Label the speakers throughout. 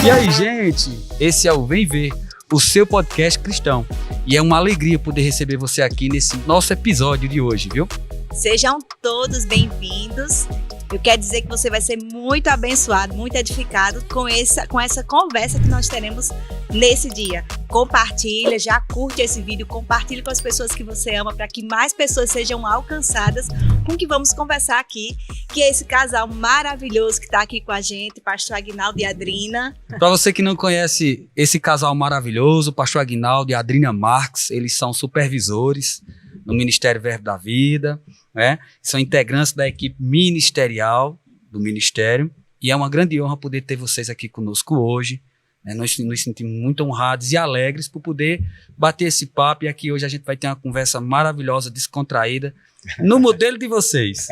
Speaker 1: E aí, gente? Esse é o Vem Ver, o seu podcast cristão. E é uma alegria poder receber você aqui nesse nosso episódio de hoje, viu?
Speaker 2: Sejam todos bem-vindos. Eu quero dizer que você vai ser muito abençoado, muito edificado com essa conversa que nós teremos nesse dia. Compartilha, já curte esse vídeo, compartilha com as pessoas que você ama para que mais pessoas sejam alcançadas com o que vamos conversar aqui, que é esse casal maravilhoso que está aqui com a gente, pastor Aguinaldo e Adrina.
Speaker 1: Para você que não conhece esse casal maravilhoso, pastor Aguinaldo e Adrina Marques, eles são supervisores no Ministério Verbo da Vida, né? São integrantes da equipe ministerial do Ministério e é uma grande honra poder ter vocês aqui conosco hoje. Nós nos sentimos muito honrados e alegres por poder bater esse papo e aqui hoje a gente vai ter uma conversa maravilhosa, descontraída, no modelo de vocês.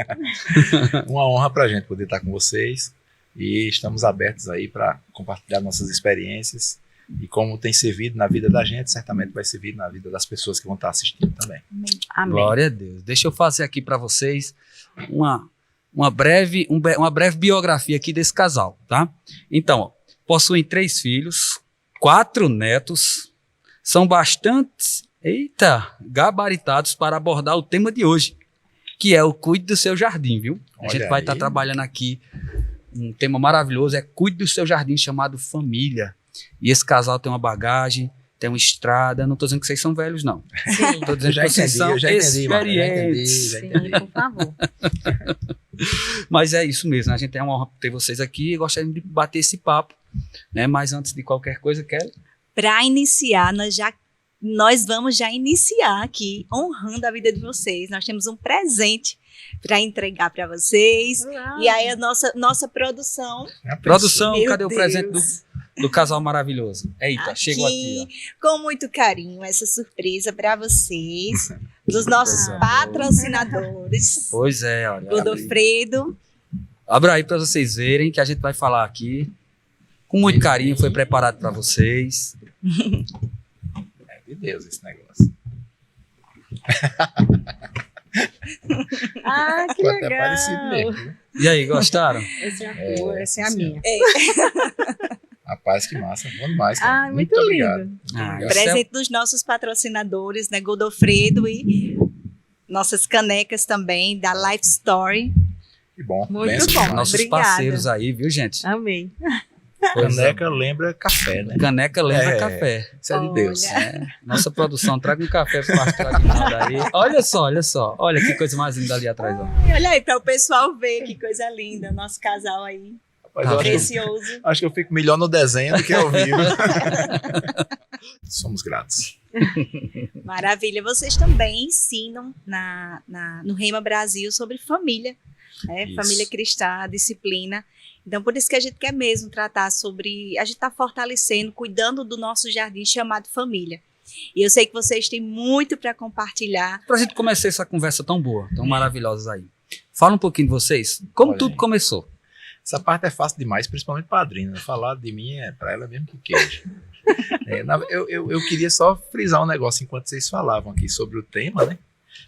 Speaker 3: Uma honra para a gente poder estar com vocês e estamos abertos aí para compartilhar nossas experiências e como tem servido na vida da gente, certamente vai servir na vida das pessoas que vão estar assistindo também.
Speaker 2: Amém.
Speaker 1: Glória a Deus. Deixa eu fazer aqui para vocês uma breve biografia aqui desse casal, tá? Então, ó, possuem 3 filhos, 4 netos, são bastante, gabaritados para abordar o tema de hoje, que é o Cuide do Seu Jardim, viu? A gente vai estar trabalhando aqui um tema maravilhoso, é Cuide do Seu Jardim, chamado Família. E esse casal tem uma bagagem, tem uma estrada, não estou dizendo que vocês são velhos, não. Estou dizendo que vocês são experientes.
Speaker 2: Sim, por favor.
Speaker 1: Mas é isso mesmo, a gente tem uma honra ter vocês aqui e gostaria de bater esse papo, né? Mas antes de qualquer coisa, Kelly?
Speaker 2: Para iniciar, nós vamos já iniciar aqui, honrando a vida de vocês. Nós temos um presente para entregar para vocês. Uau. E aí a nossa produção...
Speaker 1: Produção,
Speaker 2: Meu
Speaker 1: cadê
Speaker 2: Deus.
Speaker 1: O presente do casal maravilhoso? Eita,
Speaker 2: aqui,
Speaker 1: chegou aqui. Ó.
Speaker 2: Com muito carinho, essa surpresa para vocês, dos nossos patrocinadores.
Speaker 1: Pois é, olha.
Speaker 2: Godofredo.
Speaker 1: Abra aí para vocês verem que a gente vai falar aqui. Com muito carinho, foi preparado para vocês.
Speaker 3: É de Deus esse negócio.
Speaker 2: Ah, que
Speaker 3: Ficou
Speaker 2: legal.
Speaker 3: até parecido mesmo.
Speaker 1: E aí, gostaram?
Speaker 4: Essa é a tua, essa é a minha.
Speaker 3: Rapaz, que massa. Bom demais, cara.
Speaker 4: Ah, muito
Speaker 3: obrigado.
Speaker 4: lindo.
Speaker 2: Presente dos nossos patrocinadores, né? Godofredo e nossas canecas também, da Life Story.
Speaker 3: Que bom.
Speaker 4: Muito
Speaker 3: Benção
Speaker 4: bom.
Speaker 3: demais.
Speaker 1: Nossos
Speaker 4: Obrigada.
Speaker 1: parceiros aí, viu, gente?
Speaker 4: Amei.
Speaker 3: Caneca lembra café, né?
Speaker 1: Caneca lembra
Speaker 3: É.
Speaker 1: café.
Speaker 3: Isso é de Deus.
Speaker 2: Olha.
Speaker 1: Nossa produção, traga um café pro pastor Aguinaldo aí. Olha só. Olha que coisa mais linda ali atrás, ó.
Speaker 2: Olha aí, para o pessoal ver que coisa linda, nosso casal aí,
Speaker 3: Rapaz, eu
Speaker 2: precioso.
Speaker 3: acho que eu fico melhor no desenho do que ao vivo. Somos gratos.
Speaker 2: Maravilha. Vocês também ensinam no Rema Brasil sobre família, né?
Speaker 3: Isso.
Speaker 2: Família cristã, disciplina. Então, por isso que a gente quer mesmo tratar sobre... A gente está fortalecendo, cuidando do nosso jardim chamado família. E eu sei que vocês têm muito para compartilhar.
Speaker 1: Pra gente começar essa conversa tão boa, tão maravilhosa aí. Fala um pouquinho de vocês. Como
Speaker 3: Olha
Speaker 1: tudo
Speaker 3: aí.
Speaker 1: começou?
Speaker 3: Essa parte é fácil demais, principalmente para a Adrina. Falar de mim é para ela mesmo que queijo. Eu queria só frisar um negócio enquanto vocês falavam aqui sobre o tema, né?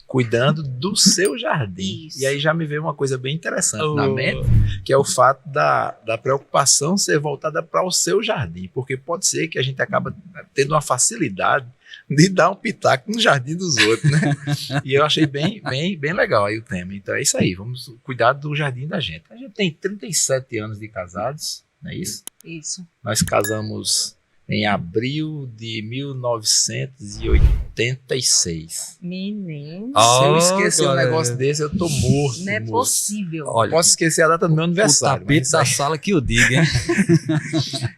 Speaker 3: Cuidando do seu jardim.
Speaker 2: Isso.
Speaker 3: E aí já me veio uma coisa bem interessante na mente, que é o fato da preocupação ser voltada para o seu jardim. Porque pode ser que a gente acaba tendo uma facilidade de dar um pitaco no jardim dos outros, né? E eu achei bem legal aí o tema. Então é isso aí, vamos cuidar do jardim da gente. A gente tem 37 anos de casados, não é isso?
Speaker 2: Isso.
Speaker 3: Nós casamos em abril de 1986.
Speaker 4: Menino.
Speaker 3: Se eu
Speaker 1: Oh,
Speaker 3: esquecer um
Speaker 1: glória a
Speaker 3: negócio
Speaker 1: Deus.
Speaker 3: desse, eu tô morto.
Speaker 4: Não é
Speaker 3: morto.
Speaker 4: possível.
Speaker 1: Olha,
Speaker 3: Posso esquecer a data do meu
Speaker 1: o
Speaker 3: aniversário.
Speaker 1: tapete
Speaker 3: mas
Speaker 1: da
Speaker 3: isso
Speaker 1: sala que eu digo, hein?
Speaker 3: aí-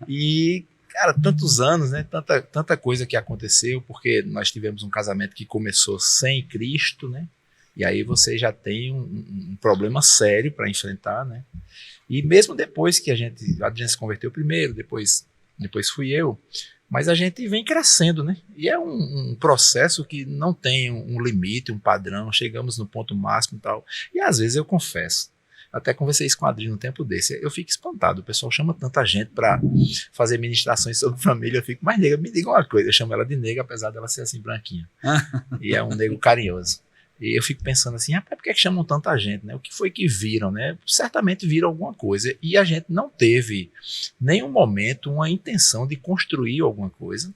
Speaker 3: E, cara, tantos anos, né? Tanta coisa que aconteceu, porque nós tivemos um casamento que começou sem Cristo, né? E aí você já tem um problema sério para enfrentar, né? E mesmo depois que a gente se converteu primeiro, depois fui eu, mas a gente vem crescendo, né? E é um processo que não tem um limite, um padrão, chegamos no ponto máximo e tal. E às vezes eu confesso, até conversei isso com a Adri no tempo desse, eu fico espantado, o pessoal chama tanta gente para fazer ministrações sobre família, eu fico, mas nega, me diga uma coisa, eu chamo ela de nega, apesar dela ser assim branquinha. E é um nego carinhoso. E eu fico pensando assim, rapaz, por que chamam tanta gente, né? O que foi que viram, né? Certamente viram alguma coisa e a gente não teve nenhum momento uma intenção de construir alguma coisa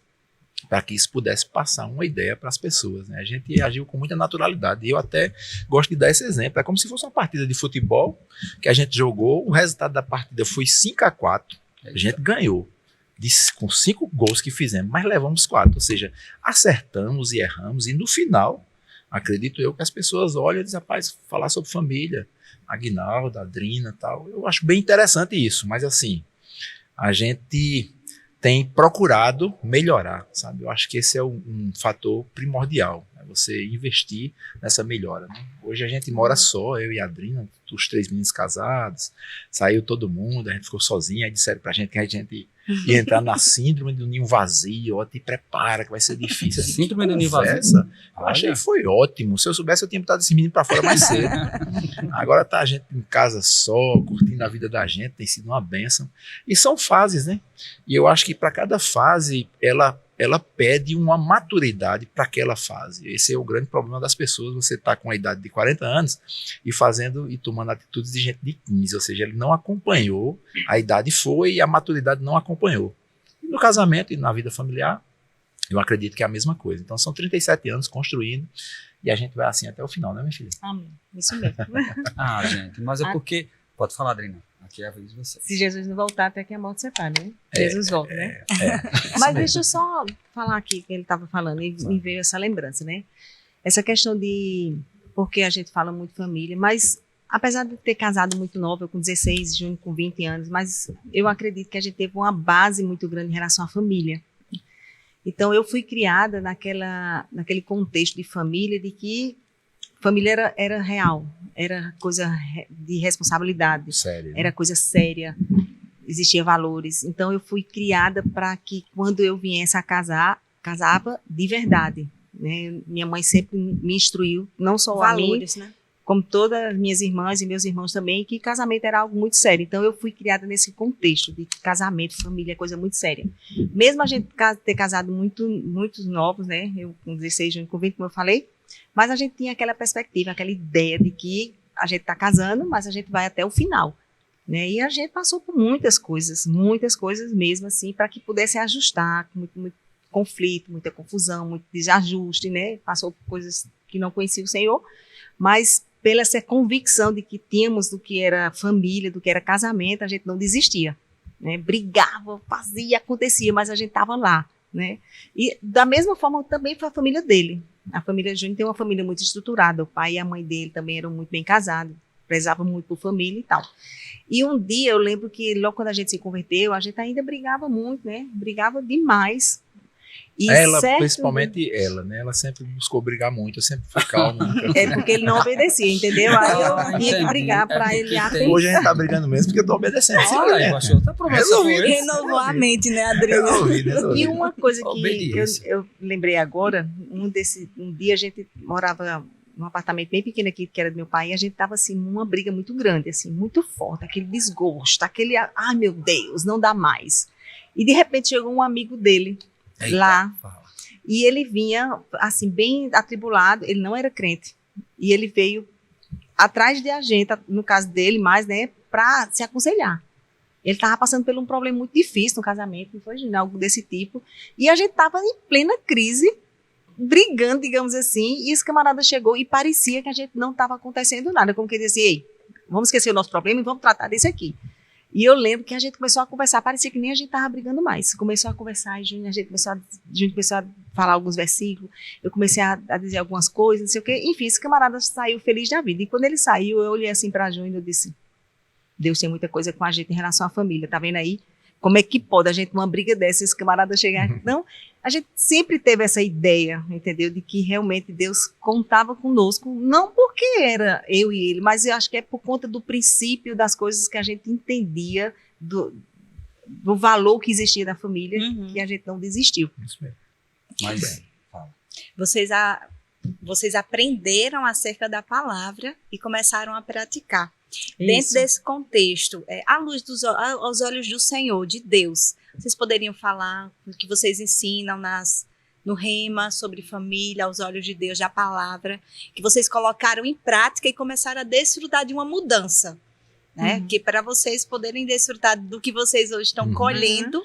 Speaker 3: para que isso pudesse passar uma ideia para as pessoas, né? A gente agiu com muita naturalidade e eu até gosto de dar esse exemplo. É como se fosse uma partida de futebol que a gente jogou, o resultado da partida foi 5-4, a gente ganhou com 5 gols que fizemos, mas levamos 4, ou seja, acertamos e erramos e no final acredito eu que as pessoas olham e dizem, rapaz, falar sobre família, Aguinaldo, Adrina e tal, eu acho bem interessante isso, mas assim, a gente tem procurado melhorar, sabe? Eu acho que esse é um fator primordial, né? Você investir nessa melhora, né? Hoje a gente mora só, eu e a Adrina, os 3 meninos casados, saiu todo mundo, a gente ficou sozinho, aí disseram pra gente que a gente ia entrar na síndrome do ninho vazio, ó, te prepara que vai ser difícil.
Speaker 1: Síndrome do ninho vazio?
Speaker 3: Eu achei que foi ótimo, se eu soubesse eu tinha botado esse menino pra fora mais cedo. Agora tá a gente em casa só, curtindo a vida da gente, tem sido uma bênção. E são fases, né? E eu acho que para cada fase, ela pede uma maturidade para aquela fase. Esse é o grande problema das pessoas. Você está com a idade de 40 anos e tomando atitudes de gente de 15, ou seja, ele não acompanhou, a idade foi e a maturidade não acompanhou. E no casamento e na vida familiar, eu acredito que é a mesma coisa. Então são 37 anos construindo e a gente vai assim até o final, né, minha filha?
Speaker 4: Amém. Isso mesmo.
Speaker 1: Gente, mas é porque... Pode falar, Adrina. Aqui é a vez de você.
Speaker 4: Se Jesus não voltar, até que a morte separe, né? Jesus volta, né?
Speaker 3: Mas
Speaker 4: Mas deixa eu só falar aqui que ele estava falando e me veio essa lembrança, né? Essa questão de... Porque a gente fala muito família, mas apesar de ter casado muito nova, eu com 16, Júnior com 20 anos, mas eu acredito que a gente teve uma base muito grande em relação à família. Então, eu fui criada naquele contexto de família, de que família era real, era coisa de responsabilidade,
Speaker 3: sério, né?
Speaker 4: era coisa séria, existia valores. Então, eu fui criada para que, quando eu viesse a casar, casava de verdade, né? Minha mãe sempre me instruiu, não só
Speaker 2: Valores,
Speaker 4: a mim,
Speaker 2: né?
Speaker 4: como todas as minhas irmãs e meus irmãos também, que casamento era algo muito sério. Então, eu fui criada nesse contexto de que casamento, família é coisa muito séria. Mesmo a gente ter casado muitos novos, né? Eu com 16 anos, com 20, como eu falei, mas a gente tinha aquela perspectiva, aquela ideia de que a gente está casando, mas a gente vai até o final, né? E a gente passou por muitas coisas mesmo, assim, para que pudesse ajustar, muito conflito, muita confusão, muito desajuste, né? Passou por coisas que não conhecia o Senhor, mas pela essa convicção de que tínhamos do que era família, do que era casamento, a gente não desistia, né? Brigava, fazia, acontecia, mas a gente estava lá, né? E da mesma forma também foi a família dele. A família Júnior tem uma família muito estruturada, o pai e a mãe dele também eram muito bem casados, prezavam muito por família e tal. E um dia eu lembro que logo quando a gente se converteu, a gente ainda brigava muito, né? Brigava demais. E
Speaker 3: ela, principalmente ela, né? Ela sempre buscou brigar muito, eu sempre fui calmo.
Speaker 4: É porque ele não obedecia, entendeu? Aí eu tinha que brigar para ele atender.
Speaker 3: Hoje a gente tá brigando mesmo porque eu tô obedecendo.
Speaker 1: Olha aí, pastor, tá
Speaker 3: Resolvido.
Speaker 2: Renovou a mente, né, Adriana?
Speaker 3: Resolvido.
Speaker 4: E uma coisa que
Speaker 1: Obediência.
Speaker 4: eu lembrei agora, um dia a gente morava num apartamento bem pequeno aqui, que era do meu pai, e a gente estava assim, numa briga muito grande, assim, muito forte, aquele desgosto, aquele, ai meu Deus, não dá mais. E de repente chegou um amigo dele,
Speaker 1: Eita,
Speaker 4: lá,
Speaker 1: fala.
Speaker 4: e ele vinha, assim, bem atribulado, ele não era crente, e ele veio atrás de a gente, no caso dele, mais, né, para se aconselhar. Ele estava passando por um problema muito difícil no casamento, não foi algo desse tipo, e a gente estava em plena crise, brigando, digamos assim, e esse camarada chegou e parecia que a gente não estava acontecendo nada, como que ele dizia assim, ei, vamos esquecer o nosso problema e vamos tratar desse aqui. E eu lembro que a gente começou a conversar, parecia que nem a gente estava brigando mais. Começou a conversar, e a gente começou a falar alguns versículos, eu comecei a dizer algumas coisas, não sei o quê. Enfim, esse camarada saiu feliz da vida. E quando ele saiu, eu olhei assim para a Júnior e eu disse, Deus tem muita coisa com a gente em relação à família, tá vendo aí? Como é que pode a gente, numa briga dessa, esse camarada chegar... Não, a gente sempre teve essa ideia, entendeu? De que realmente Deus contava conosco, não porque era eu e ele, mas eu acho que é por conta do princípio das coisas que a gente entendia, do valor que existia na família, que a gente não desistiu.
Speaker 3: Isso mesmo.
Speaker 1: Mas,
Speaker 2: Vocês aprenderam acerca da palavra e começaram a praticar.
Speaker 4: Isso.
Speaker 2: Dentro desse contexto, à luz aos olhos do Senhor, de Deus, vocês poderiam falar o que vocês ensinam no Rema, sobre família, aos olhos de Deus, da palavra, que vocês colocaram em prática e começaram a desfrutar de uma mudança, né? Que para vocês poderem desfrutar do que vocês hoje estão colhendo,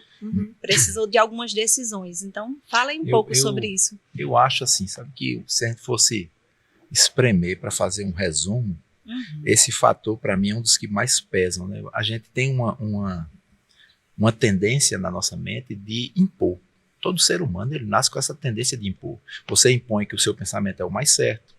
Speaker 2: precisou de algumas decisões. Então, fala aí um pouco sobre isso.
Speaker 3: Eu acho assim, sabe, que se a gente fosse espremer para fazer um resumo, esse fator para mim é um dos que mais pesam, né? A gente tem uma tendência na nossa mente de impor. Todo ser humano, ele nasce com essa tendência de impor. Você impõe que o seu pensamento é o mais certo.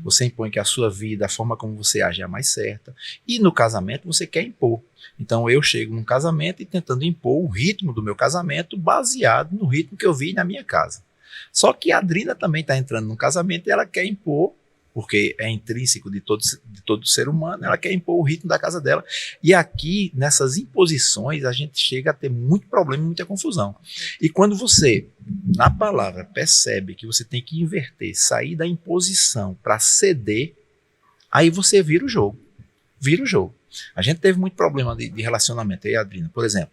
Speaker 3: Você impõe que a sua vida, a forma como você age é a mais certa. E no casamento você quer impor. Então eu chego num casamento e tentando impor o ritmo do meu casamento baseado no ritmo que eu vi na minha casa. Só que a Adrina também está entrando num casamento e ela quer impor, porque é intrínseco de todo ser humano, ela quer impor o ritmo da casa dela. E aqui, nessas imposições, a gente chega a ter muito problema e muita confusão. E quando você, na palavra, percebe que você tem que inverter, sair da imposição para ceder, aí você vira o jogo. Vira o jogo. A gente teve muito problema de relacionamento, eu e a Adrina. Por exemplo,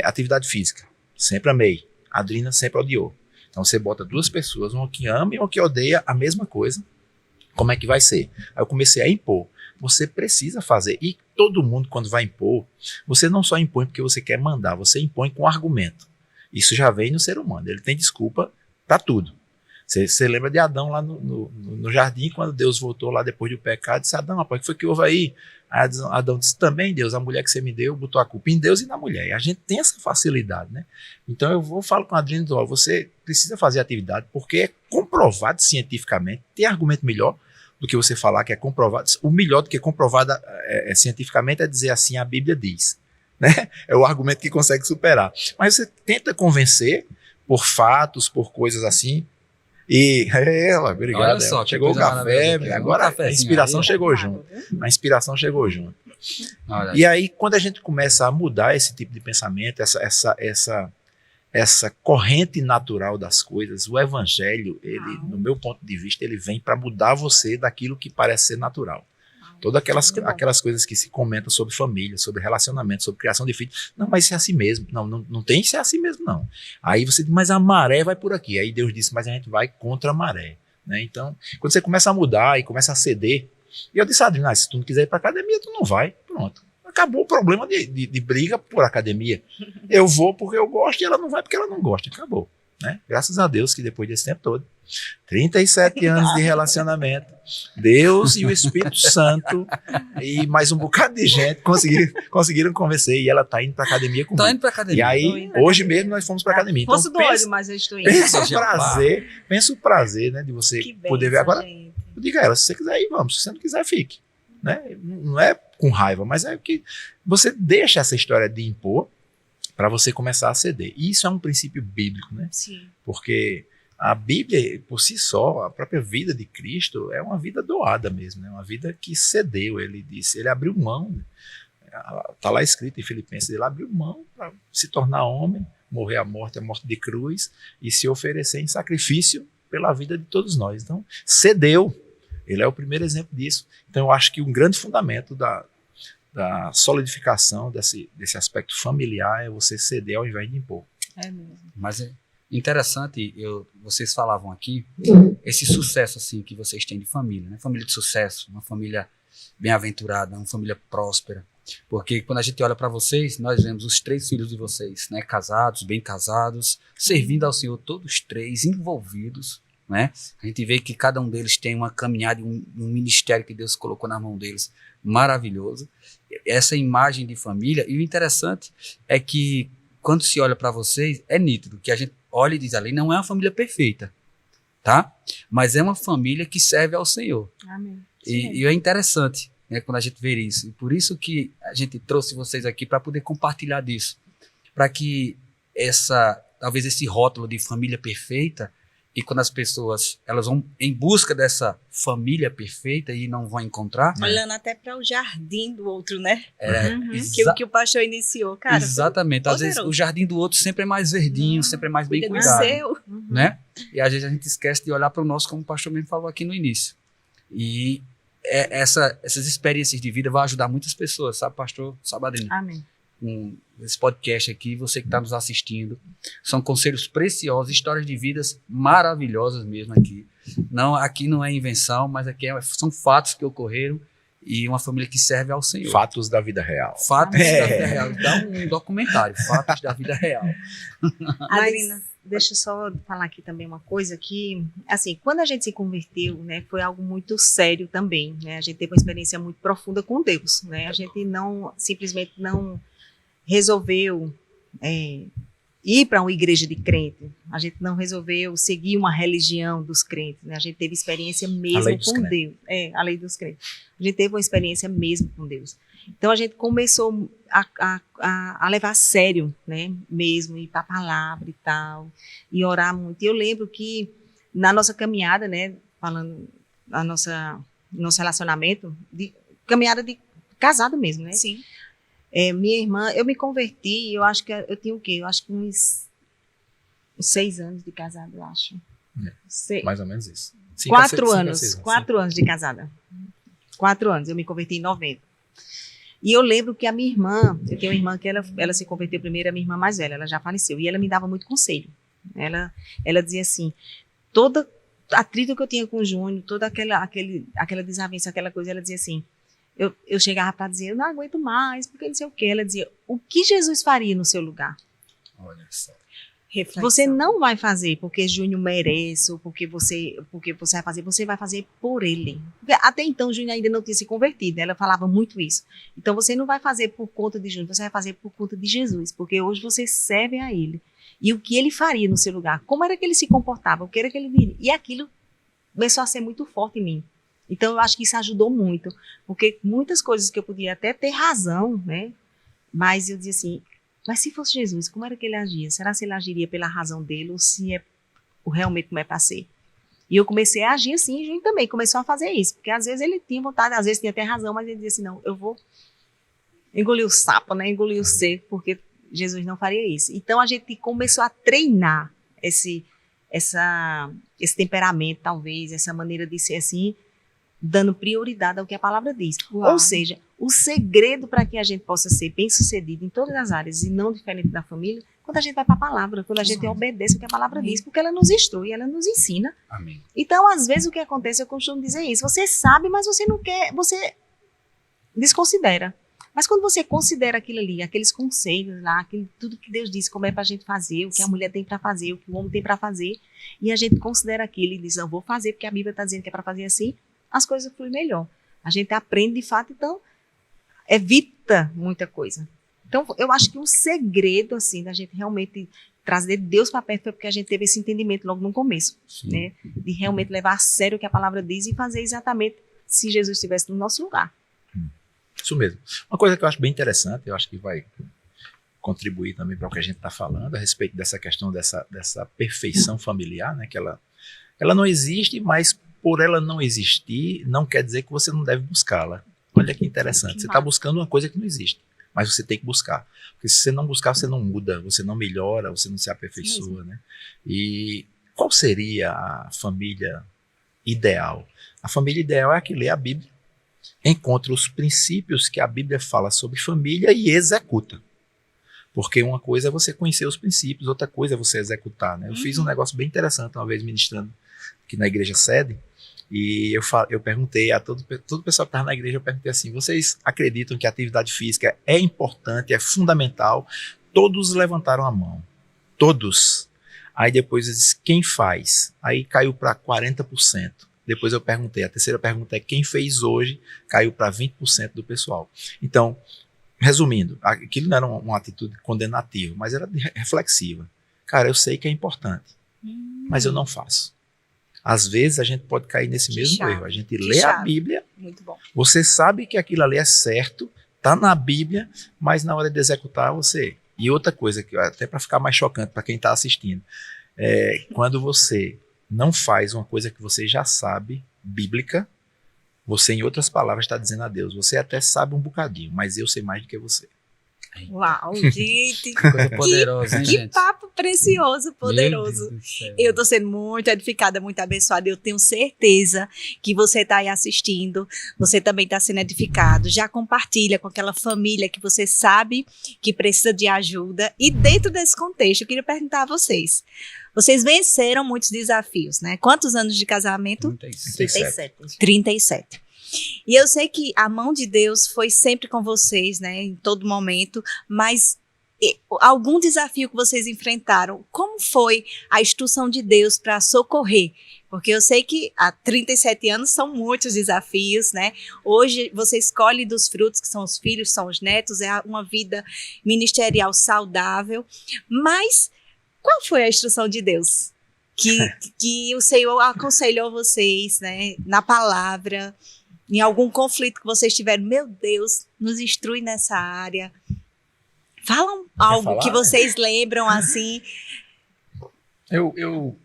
Speaker 3: atividade física. Sempre amei. A Adrina sempre odiou. Então você bota duas pessoas, uma que ama e uma que odeia a mesma coisa. Como é que vai ser? Aí eu comecei a impor. Você precisa fazer. E todo mundo, quando vai impor, você não só impõe porque você quer mandar, você impõe com argumento. Isso já vem no ser humano. Ele tem desculpa para tudo. Você lembra de Adão lá no jardim, quando Deus voltou lá depois do pecado, disse: Adão, rapaz, o que foi que houve aí? Aí Adão disse: também, Deus, a mulher que você me deu, botou a culpa em Deus e na mulher. E a gente tem essa facilidade, né? Então eu falo com a Adrina, você precisa fazer atividade, porque é comprovado cientificamente, tem argumento melhor do que você falar que é comprovado. O melhor do que comprovado cientificamente é dizer assim: a Bíblia diz, né? É o argumento que consegue superar. Mas você tenta convencer por fatos, por coisas assim. E obrigado.
Speaker 1: Olha só,
Speaker 3: chegou o café, agora a inspiração
Speaker 1: aí,
Speaker 3: chegou junto. A inspiração chegou junto. E aí, quando a gente começa a mudar esse tipo de pensamento, essa corrente natural das coisas, o evangelho, ele, no meu ponto de vista, ele vem para mudar você daquilo que parece ser natural. Todas aquelas coisas que se comentam sobre família, sobre relacionamento, sobre criação de filhos. Não, mas isso é assim mesmo. Não tem que ser assim mesmo, não. Aí você diz: mas a maré vai por aqui. Aí Deus disse: mas a gente vai contra a maré. Né? Então, quando você começa a mudar e começa a ceder, e eu disse: Adriana, se tu não quiser ir para academia, tu não vai. Pronto. Acabou o problema de briga por academia. Eu vou porque eu gosto e ela não vai porque ela não gosta. Acabou. Né? Graças a Deus que depois desse tempo todo, 37 anos de relacionamento, Deus e o Espírito Santo e mais um bocado de gente conseguiram convencer, e ela tá indo pra academia comigo.
Speaker 1: Tá indo pra academia.
Speaker 3: E aí, hoje mesmo nós fomos pra academia. Então,
Speaker 4: Fosse doido, mas eu estou indo.
Speaker 3: Pensa o prazer, né, de você poder ver. Agora, eu digo a ela: se você quiser ir, vamos. Se você não quiser, fique. Né? Não é com raiva, mas é que você deixa essa história de impor para você começar a ceder. E isso é um princípio bíblico, né? Sim. Porque a Bíblia, por si só, a própria vida de Cristo é uma vida doada mesmo, né? Uma vida que cedeu. Ele disse, ele abriu mão. Está lá escrito em Filipenses: ele abriu mão para se tornar homem, morrer a morte de cruz e se oferecer em sacrifício pela vida de todos nós. Então, cedeu. Ele é o primeiro exemplo disso. Então, eu acho que um grande fundamento da solidificação desse aspecto familiar é você ceder ao invés de impor.
Speaker 4: É mesmo.
Speaker 1: Mas é interessante, vocês falavam aqui, esse sucesso assim que vocês têm de família, né? Família de sucesso, uma família bem-aventurada, uma família próspera. Porque quando a gente olha para vocês, nós vemos os 3 filhos de vocês, né? Casados, bem casados, servindo ao Senhor, todos 3 envolvidos, né? A gente vê que cada um deles tem uma caminhada, um ministério que Deus colocou na mão deles, maravilhoso. Essa imagem de família. E o interessante é que quando se olha para vocês, é nítido que a gente olha e diz: ali não é uma família perfeita, tá? Mas é uma família que serve ao Senhor. Amém. E é interessante, né, quando a gente vê isso. E por isso que a gente trouxe vocês aqui para poder compartilhar disso, para que talvez esse rótulo de família perfeita, e quando as pessoas elas vão em busca dessa família perfeita e não vão encontrar...
Speaker 2: Olhando até para o jardim do outro, né? Que o pastor iniciou, cara.
Speaker 1: Exatamente. Às vezes o jardim do outro sempre é mais verdinho, sempre é mais bem cuidado. Né? E às vezes a gente esquece de olhar para o nosso, como o pastor mesmo falou aqui no início. E essas experiências de vida vão ajudar muitas pessoas, sabe, pastor? Sabe, Adriana?
Speaker 4: Amém.
Speaker 1: esse podcast aqui, você que está nos assistindo. São conselhos preciosos, histórias de vidas maravilhosas mesmo aqui. Aqui não é invenção, mas aqui são fatos que ocorreram e uma família que serve ao Senhor.
Speaker 3: Fatos da vida real.
Speaker 1: Fatos da vida real. Dá um documentário, Fatos da Vida Real.
Speaker 4: Adriana, deixa eu só falar aqui também uma coisa que, assim, quando a gente se converteu, né, foi algo muito sério também, né? A gente teve uma experiência muito profunda com Deus, né? A gente simplesmente não resolveu ir para uma igreja de crente. A gente não resolveu seguir uma religião dos crentes, né? A gente teve experiência mesmo com Deus. A lei dos crentes. A gente teve uma experiência mesmo com Deus. Então a gente começou a levar a sério, né? Mesmo, ir para a palavra e tal, e orar muito. E eu lembro que na nossa caminhada, né? Falando da nosso relacionamento, caminhada de casado mesmo, né?
Speaker 2: Sim.
Speaker 4: Minha irmã, eu me converti, eu acho que eu tinha o quê? Eu acho que uns 6 anos de casada, eu acho.
Speaker 3: Mais ou menos isso.
Speaker 4: 4 anos. 4 anos de casada. 4 anos, eu me converti em 90. E eu lembro que a minha irmã, eu tenho uma irmã que ela se converteu primeiro, a minha irmã mais velha, ela já faleceu, e ela me dava muito conselho. Ela dizia assim, toda atrito que eu tinha com o Júnior, toda aquela desavença, aquela coisa, ela dizia assim, eu chegava para dizer, eu não aguento mais, porque não sei o quê. Ela dizia, o que Jesus faria no seu lugar?
Speaker 3: Olha só.
Speaker 2: Reflexão.
Speaker 4: Você não vai fazer porque Júnior merece, ou porque você vai fazer por ele. Até então, Júnior ainda não tinha se convertido, né? Ela falava muito isso. Então, você não vai fazer por conta de Júnior, você vai fazer por conta de Jesus, porque hoje você serve a ele. E o que ele faria no seu lugar? Como era que ele se comportava? O que era que ele viria? E aquilo começou a ser muito forte em mim. Então, eu acho que isso ajudou muito, porque muitas coisas que eu podia até ter razão, né? Mas eu dizia assim, mas se fosse Jesus, como era que ele agia? Será que ele agiria pela razão dele ou se é realmente como é para ser? E eu comecei a agir assim, e Júnior também começou a fazer isso, porque às vezes ele tinha vontade, às vezes tinha até razão, mas ele dizia assim, não, eu vou engolir o sapo, né? Engolir o seco, porque Jesus não faria isso. Então, a gente começou a treinar esse temperamento, talvez, essa maneira de ser assim, dando prioridade ao que a palavra diz.
Speaker 2: Uau.
Speaker 4: Ou seja, o segredo para que a gente possa ser bem-sucedido em todas as áreas e não diferente da família, quando a gente vai para a palavra, quando a gente obedece o que a palavra diz, porque ela nos instrui, ela nos ensina.
Speaker 3: Amém.
Speaker 4: Então, às vezes, o que acontece, eu costumo dizer isso, você sabe, mas você não quer, você desconsidera. Mas quando você considera aquilo ali, aqueles conselhos lá, tudo que Deus disse, como é para a gente fazer, o que a mulher tem para fazer, o que o homem tem para fazer, e a gente considera aquilo e diz, eu vou fazer porque a Bíblia está dizendo que é para fazer assim, as coisas fluem melhor. A gente aprende de fato, então evita muita coisa. Então, eu acho que um segredo, assim, da gente realmente trazer Deus para perto foi porque a gente teve esse entendimento logo no começo, né? De realmente levar a sério o que a palavra diz e fazer exatamente se Jesus estivesse no nosso lugar.
Speaker 3: Isso mesmo. Uma coisa que eu acho bem interessante, eu acho que vai contribuir também para o que a gente está falando a respeito dessa questão dessa perfeição familiar, né? Que ela não existe, mas por ela não existir, não quer dizer que você não deve buscá-la. Olha que interessante. Você está buscando uma coisa que não existe, mas você tem que buscar. Porque se você não buscar, você não muda, você não melhora, você não se aperfeiçoa, né? E qual seria a família ideal? A família ideal é a que lê a Bíblia, encontra os princípios que a Bíblia fala sobre família e executa. Porque uma coisa é você conhecer os princípios, outra coisa é você executar, né? Eu fiz um negócio bem interessante uma vez ministrando aqui na igreja sede, e eu perguntei a todo o pessoal que estava na igreja, eu perguntei assim, vocês acreditam que a atividade física é importante, é fundamental? Todos levantaram a mão, todos. Aí depois eu disse, quem faz? Aí caiu para 40%. Depois eu perguntei, a terceira pergunta é, quem fez hoje? Caiu para 20% do pessoal. Então, resumindo, aquilo não era uma atitude condenativa, mas era reflexiva. Cara, eu sei que é importante, mas eu não faço. Às vezes a gente pode cair nesse mesmo erro. A gente lê a Bíblia,
Speaker 2: muito bom.
Speaker 3: Você sabe que aquilo ali é certo, está na Bíblia, mas na hora de executar você... E outra coisa, que até para ficar mais chocante para quem está assistindo, quando você não faz uma coisa que você já sabe, bíblica, você, em outras palavras, está dizendo a Deus, você até sabe um bocadinho, mas eu sei mais do que você.
Speaker 2: Uau, gente,
Speaker 1: Coisa poderosa, hein,
Speaker 2: que
Speaker 1: gente?
Speaker 2: papo precioso,
Speaker 1: Meu
Speaker 2: poderoso.
Speaker 1: Deus do céu.
Speaker 2: Eu tô sendo muito edificada, muito abençoada. Eu tenho certeza que você tá aí assistindo, você também tá sendo edificado. Já compartilha com aquela família que você sabe que precisa de ajuda. E dentro desse contexto, eu queria perguntar a vocês. Vocês venceram muitos desafios, né? Quantos anos de casamento?
Speaker 3: 37.
Speaker 2: 37. E eu sei que a mão de Deus foi sempre com vocês, né, em todo momento, mas algum desafio que vocês enfrentaram, como foi a instrução de Deus para socorrer? Porque eu sei que há 37 anos são muitos desafios, né? Hoje você escolhe dos frutos, que são os filhos, são os netos, é uma vida ministerial saudável, mas qual foi a instrução de Deus? Que o Senhor aconselhou vocês, né, na palavra, em algum conflito que vocês tiveram, meu Deus, nos instrui nessa área. Falam algo
Speaker 3: falar?
Speaker 2: que vocês lembram assim.
Speaker 3: Eu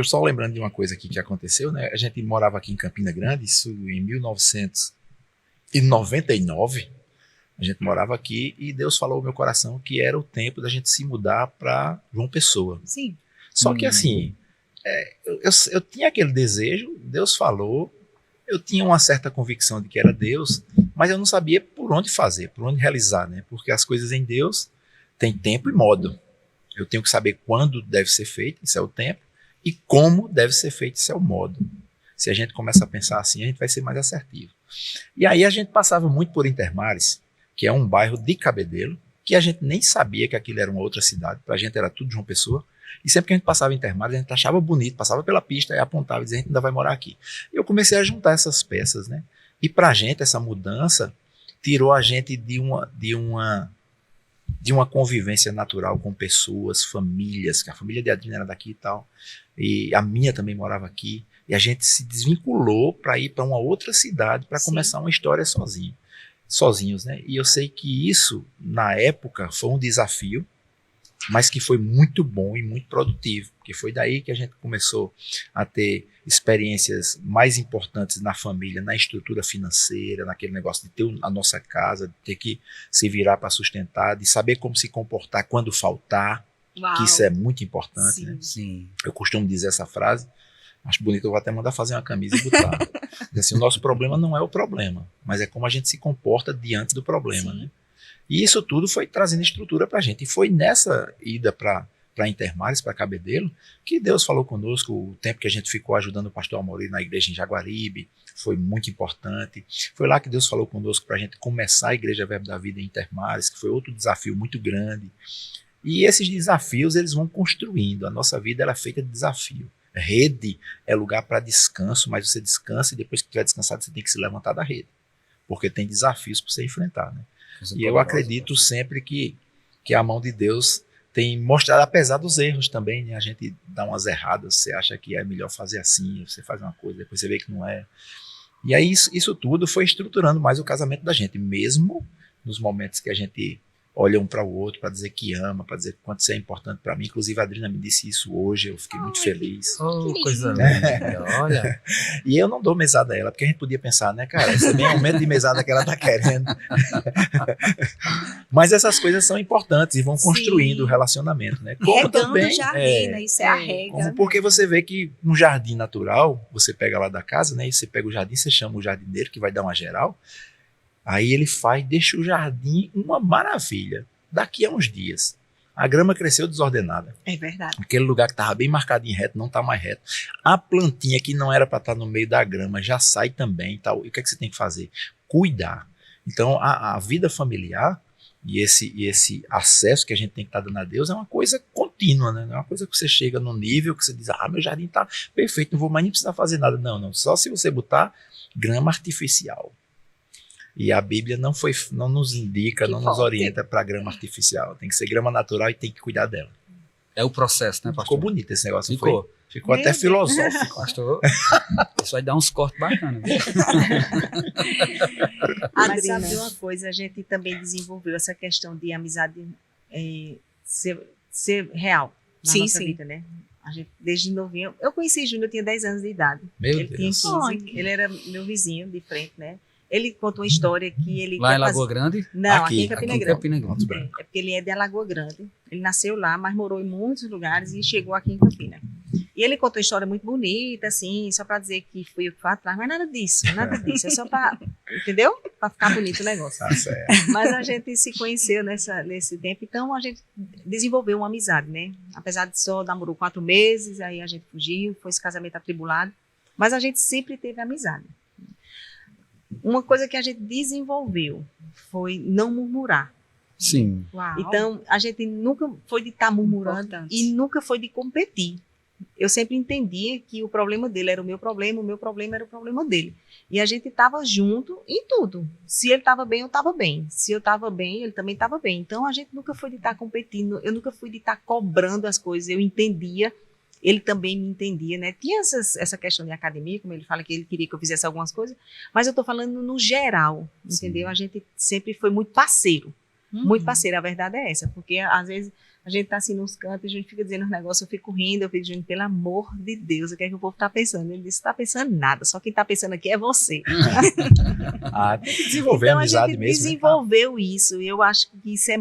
Speaker 3: só lembrando de uma coisa aqui que aconteceu, né? A gente morava aqui em Campina Grande, isso em 1999. A gente morava aqui e Deus falou ao meu coração que era o tempo da gente se mudar para João Pessoa.
Speaker 2: Sim.
Speaker 3: Só que assim, eu tinha aquele desejo, Deus falou, eu tinha uma certa convicção de que era Deus, mas eu não sabia por onde fazer, por onde realizar, né? Porque as coisas em Deus têm tempo e modo. Eu tenho que saber quando deve ser feito, isso é o tempo, e como deve ser feito, isso é o modo. Se a gente começa a pensar assim, a gente vai ser mais assertivo. E aí a gente passava muito por Intermares, que é um bairro de Cabedelo, que a gente nem sabia que aquilo era uma outra cidade, pra gente era tudo João Pessoa. E sempre que a gente passava em Intermares, a gente achava bonito, passava pela pista e apontava e dizia, a gente ainda vai morar aqui. E eu comecei a juntar essas peças, né? E pra gente, essa mudança tirou a gente de uma convivência natural com pessoas, famílias, que a família de Adriana era daqui e tal, e a minha também morava aqui, e a gente se desvinculou para ir para uma outra cidade para começar uma história sozinhos, né? E eu sei que isso, na época, foi um desafio, mas que foi muito bom e muito produtivo, porque foi daí que a gente começou a ter experiências mais importantes na família, na estrutura financeira, naquele negócio de ter a nossa casa, de ter que se virar para sustentar, de saber como se comportar quando faltar,
Speaker 2: Uau.
Speaker 3: que isso é muito importante,
Speaker 2: Sim.
Speaker 3: né?
Speaker 1: Sim.
Speaker 3: Eu costumo dizer essa frase, acho bonito, eu vou até mandar fazer uma camisa e botar. Diz assim, o nosso problema não é o problema, mas é como a gente se comporta diante do problema,
Speaker 2: Sim.
Speaker 3: né? E isso tudo foi trazendo estrutura para a gente. E foi nessa ida para Intermares, para Cabedelo, que Deus falou conosco. O tempo que a gente ficou ajudando o pastor Amorim na igreja em Jaguaribe foi muito importante. Foi lá que Deus falou conosco para a gente começar a Igreja Verbo da Vida em Intermares, que foi outro desafio muito grande. E esses desafios, eles vão construindo. A nossa vida ela é feita de desafio. Rede é lugar para descanso, mas você descansa e depois que estiver descansado, você tem que se levantar da rede. Porque tem desafios para você enfrentar, né? E eu acredito sempre que a mão de Deus tem mostrado, apesar dos erros também, né? A gente dá umas erradas, você acha que é melhor fazer assim, você faz uma coisa, depois você vê que não é. E aí isso tudo foi estruturando mais o casamento da gente, mesmo nos momentos que a gente olha um para o outro para dizer que ama, para dizer quanto isso é importante para mim. Inclusive a Adriana me disse isso hoje, eu fiquei muito feliz.
Speaker 1: Oh, coisa linda, olha.
Speaker 3: E eu não dou mesada a ela, porque a gente podia pensar, né, cara, esse é bem o aumento de mesada que ela tá querendo. Mas essas coisas são importantes e vão construindo o relacionamento, né? Como
Speaker 2: Regando
Speaker 3: também,
Speaker 2: o jardim, né? Isso é a rega.
Speaker 3: porque você vê que um jardim natural, você pega lá da casa, né, e você pega o jardim, você chama o jardineiro que vai dar uma geral, aí ele deixa o jardim uma maravilha. Daqui a uns dias, a grama cresceu desordenada.
Speaker 2: É verdade.
Speaker 3: Aquele lugar que estava bem marcadinho reto, não está mais reto. A plantinha que não era para estar no meio da grama já sai também. Tal. E o que é que você tem que fazer? Cuidar. Então, a vida familiar e esse acesso que a gente tem que estar dando a Deus é uma coisa contínua, né? Não é uma coisa que você chega num nível que você diz, meu jardim está perfeito, não vou mais nem precisar fazer nada. Não. Só se você botar grama artificial. E a Bíblia não nos indica, não nos orienta para grama artificial. Tem que ser grama natural e tem que cuidar dela.
Speaker 1: É o processo, né, pastor?
Speaker 3: Ficou bonito esse negócio. Ficou até
Speaker 2: Deus.
Speaker 3: filosófico.
Speaker 1: Pastor, isso vai dar uns cortes bacanas. Viu?
Speaker 4: Mas sabe de uma coisa, a gente também desenvolveu essa questão de amizade ser real na nossa vida, né? A gente, desde novinho, eu conheci Júnior, eu tinha 10 anos de idade.
Speaker 3: Meu
Speaker 4: Ele
Speaker 3: Deus.
Speaker 4: tinha 15, ele era meu vizinho de frente, né? Ele conta uma história que ele...
Speaker 1: Lá
Speaker 4: quer
Speaker 1: em Lagoa
Speaker 4: fazer-
Speaker 1: Grande?
Speaker 4: Não, aqui em Campina
Speaker 1: Aqui em
Speaker 4: Grande.
Speaker 1: Campina Grande.
Speaker 3: Pontos Brancos.
Speaker 4: É porque ele é de Alagoa Grande. Ele nasceu lá, mas morou em muitos lugares e chegou aqui em Campina. E ele contou uma história muito bonita, assim, só para dizer que fui eu que fui atrás, mas nada disso. É só para, entendeu? Para ficar bonito o negócio.
Speaker 3: Tá certo.
Speaker 4: Mas a gente se conheceu nesse tempo, então a gente desenvolveu uma amizade, né? Apesar de só namorou 4 meses, aí a gente fugiu, foi esse casamento atribulado, mas a gente sempre teve amizade. Uma coisa que a gente desenvolveu foi não murmurar.
Speaker 1: Sim.
Speaker 2: Uau.
Speaker 4: Então, a gente nunca foi de estar murmurando
Speaker 2: Importante.
Speaker 4: e nunca foi de competir. Eu sempre entendia que o problema dele era o meu problema era o problema dele. E a gente estava junto em tudo. Se ele estava bem, eu estava bem. Se eu estava bem, ele também estava bem. Então, a gente nunca foi de estar competindo, eu nunca fui de estar cobrando as coisas. Eu entendia, ele também me entendia, né? Tinha essa questão de academia, como ele fala que ele queria que eu fizesse algumas coisas, mas eu estou falando no geral, entendeu? A gente sempre foi muito parceiro. Muito parceiro, a verdade é essa, porque às vezes a gente tá assim nos cantos, a gente fica dizendo os negócios, eu fico rindo, eu fico dizendo, pelo amor de Deus, o que é que o povo tá pensando? Ele disse, tá pensando nada, só quem tá pensando aqui é você.
Speaker 3: Tem que desenvolver
Speaker 4: Então
Speaker 3: a
Speaker 4: a
Speaker 3: amizade
Speaker 4: gente
Speaker 3: mesmo. Né?
Speaker 4: desenvolveu isso, eu acho que isso é...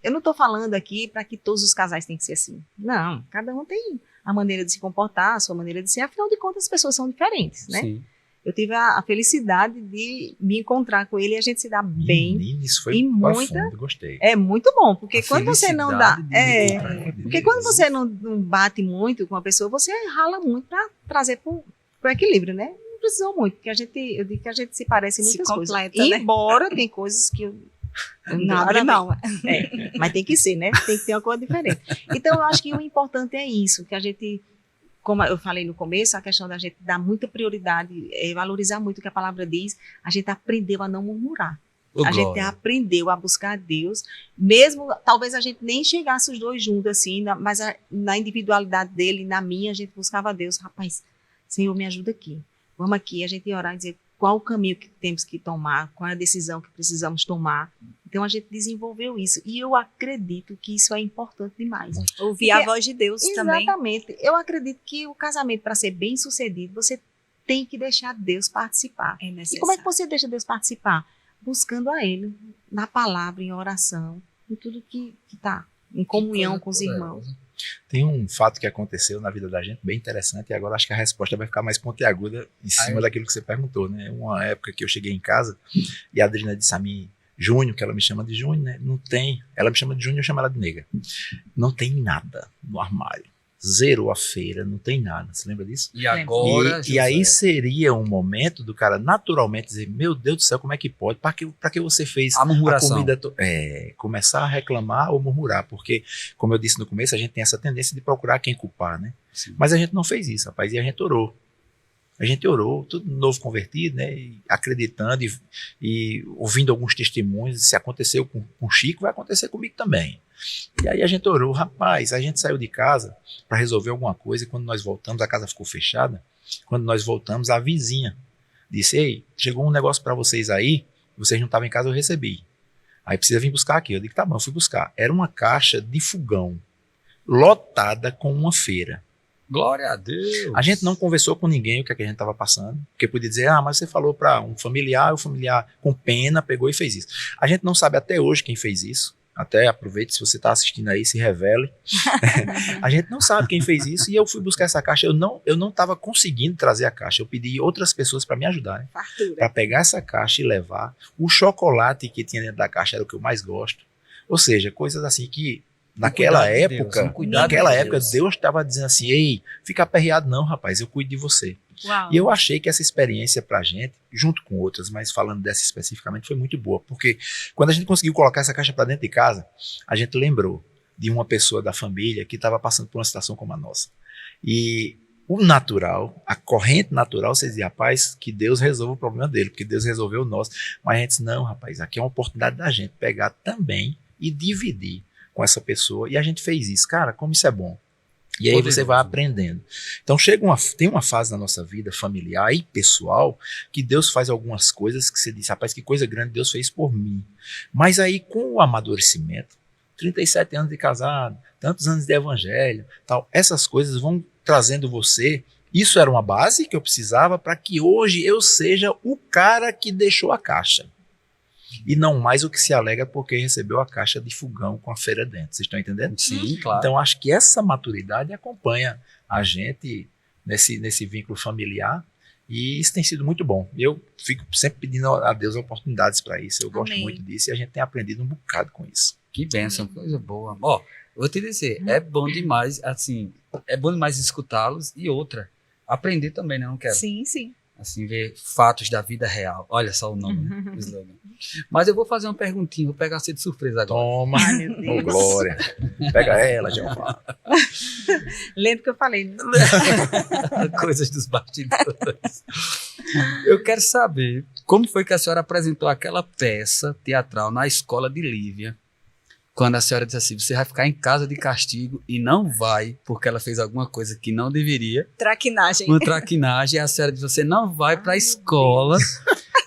Speaker 4: Eu não tô falando aqui para que todos os casais têm que ser assim. Não, cada um tem a maneira de se comportar, a sua maneira de ser, afinal de contas as pessoas são diferentes, né?
Speaker 1: Sim.
Speaker 4: Eu tive a felicidade de me encontrar com ele e a gente se dá bem.
Speaker 3: Menino, isso foi
Speaker 4: e
Speaker 3: profundo, gostei.
Speaker 4: É muito bom, porque
Speaker 1: A
Speaker 4: quando você não dá.
Speaker 1: felicidade de encontrar com Deus.
Speaker 4: Porque quando você não bate muito com uma pessoa, você rala muito para trazer para o equilíbrio, né? Não precisou muito, porque eu digo que a gente se parece em
Speaker 2: Se
Speaker 4: muitas coisas.
Speaker 2: completa, né?
Speaker 4: Embora tem coisas que eu
Speaker 2: Não abre mão.
Speaker 4: mas tem que ser, né? Tem que ter uma coisa diferente. Então, eu acho que o importante é isso, que a gente, como eu falei no começo, a questão da gente dar muita prioridade, valorizar muito o que a palavra diz, a gente aprendeu a não murmurar.
Speaker 1: Ô,
Speaker 4: A gente
Speaker 1: glória.
Speaker 4: aprendeu a buscar a Deus, mesmo, talvez a gente nem chegasse os dois juntos assim, mas na individualidade dele e na minha, a gente buscava a Deus. Rapaz, Senhor, me ajuda aqui. Vamos aqui, a gente ia orar e dizer qual o caminho que temos que tomar, qual é a decisão que precisamos tomar. Então, a gente desenvolveu isso. E eu acredito que isso é importante demais.
Speaker 2: Ouvir a voz de Deus também.
Speaker 4: Exatamente. Eu acredito que o casamento, para ser bem sucedido, você tem que deixar Deus participar.
Speaker 2: É
Speaker 4: E
Speaker 2: necessário.
Speaker 4: como é que você deixa Deus participar? Buscando a Ele, na palavra, em oração, em tudo que está em comunhão com os irmãos.
Speaker 3: Tem um fato que aconteceu na vida da gente bem interessante e agora acho que a resposta vai ficar mais pontiaguda em cima daquilo que você perguntou, né? Uma época que eu cheguei em casa e a Adriana disse a mim, Júnior, que ela me chama de Júnior, né? Não tem, ela me chama de Júnior, eu chamo ela de nega. Não tem nada no armário. Zerou a feira, não tem nada. Você lembra disso?
Speaker 1: E agora,
Speaker 3: E aí seria um momento do cara naturalmente dizer, meu Deus do céu, como é que pode? Para que você fez
Speaker 1: a murmuração.
Speaker 3: comida? Começar a reclamar ou murmurar, porque, como eu disse no começo, a gente tem essa tendência de procurar quem culpar, né?
Speaker 1: Sim.
Speaker 3: Mas a gente não fez isso, rapaz, e a gente orou. A gente orou, tudo novo convertido, né? E acreditando e ouvindo alguns testemunhos. Se aconteceu com o Chico, vai acontecer comigo também. E aí a gente orou, rapaz, a gente saiu de casa para resolver alguma coisa e quando nós voltamos, a casa ficou fechada. Quando nós voltamos, a vizinha disse, ei, chegou um negócio para vocês aí, vocês não estavam em casa, eu recebi. Aí precisa vir buscar aqui. Eu digo, tá bom, eu fui buscar. Era uma caixa de fogão lotada com uma feira.
Speaker 1: Glória a Deus.
Speaker 3: A gente não conversou com ninguém o que, é que a gente estava passando, porque podia dizer, mas você falou para um familiar, o familiar com pena pegou e fez isso. A gente não sabe até hoje quem fez isso, até aproveite se você está assistindo aí, se revele. A gente não sabe quem fez isso e eu fui buscar essa caixa, eu não estava conseguindo trazer a caixa, eu pedi outras pessoas para me ajudarem,
Speaker 2: Fartura.
Speaker 3: para pegar essa caixa e levar. O chocolate que tinha dentro da caixa era o que eu mais gosto, ou seja, coisas assim que naquela época, Deus estava dizendo assim, ei, fica aperreado não, rapaz, eu cuido de você.
Speaker 2: Uau.
Speaker 3: E eu achei que essa experiência pra gente, junto com outras, mas falando dessa especificamente, foi muito boa, porque quando a gente conseguiu colocar essa caixa pra dentro de casa, a gente lembrou de uma pessoa da família que estava passando por uma situação como a nossa. E o natural, a corrente natural, você dizia, rapaz, que Deus resolva o problema dele, porque Deus resolveu o nosso. Mas a gente disse, não, rapaz, aqui é uma oportunidade da gente pegar também e dividir com essa pessoa, e a gente fez isso. Cara, como isso é bom. E aí você vai aprendendo. Então tem uma fase na nossa vida familiar e pessoal que Deus faz algumas coisas que você diz, rapaz, que coisa grande Deus fez por mim. Mas aí com o amadurecimento, 37 anos de casado, tantos anos de evangelho, tal, essas coisas vão trazendo você Isso era uma base que eu precisava para que hoje eu seja o cara que deixou a caixa. E não mais o que se alega porque recebeu a caixa de fogão com a feira dentro. Vocês estão entendendo?
Speaker 1: Sim, claro.
Speaker 3: Então, acho que essa maturidade acompanha a gente nesse vínculo familiar. E isso tem sido muito bom. Eu fico sempre pedindo a Deus oportunidades para isso. Eu gosto
Speaker 2: Amém.
Speaker 3: muito disso e a gente tem aprendido um bocado com isso.
Speaker 1: Que bênção, coisa boa. Ó, vou te dizer, é bom demais, assim, é bom demais escutá-los e outra, aprender também, né? Não quero,
Speaker 2: Sim, sim.
Speaker 1: assim, ver fatos da vida real. Olha só o nome, né? O slogan. Mas eu vou fazer uma perguntinha, vou pegar você de surpresa agora.
Speaker 3: Toma,
Speaker 2: Ai, meu Deus.
Speaker 3: ô glória. Pega ela, Jeová.
Speaker 4: Lembra que eu falei, né?
Speaker 1: Coisas dos bastidores. Eu quero saber como foi que a senhora apresentou aquela peça teatral na escola de Lívia, quando a senhora disse assim, você vai ficar em casa de castigo e não vai, porque ela fez alguma coisa que não deveria,
Speaker 2: Traquinagem.
Speaker 1: uma traquinagem, e a senhora disse, você não vai para a escola,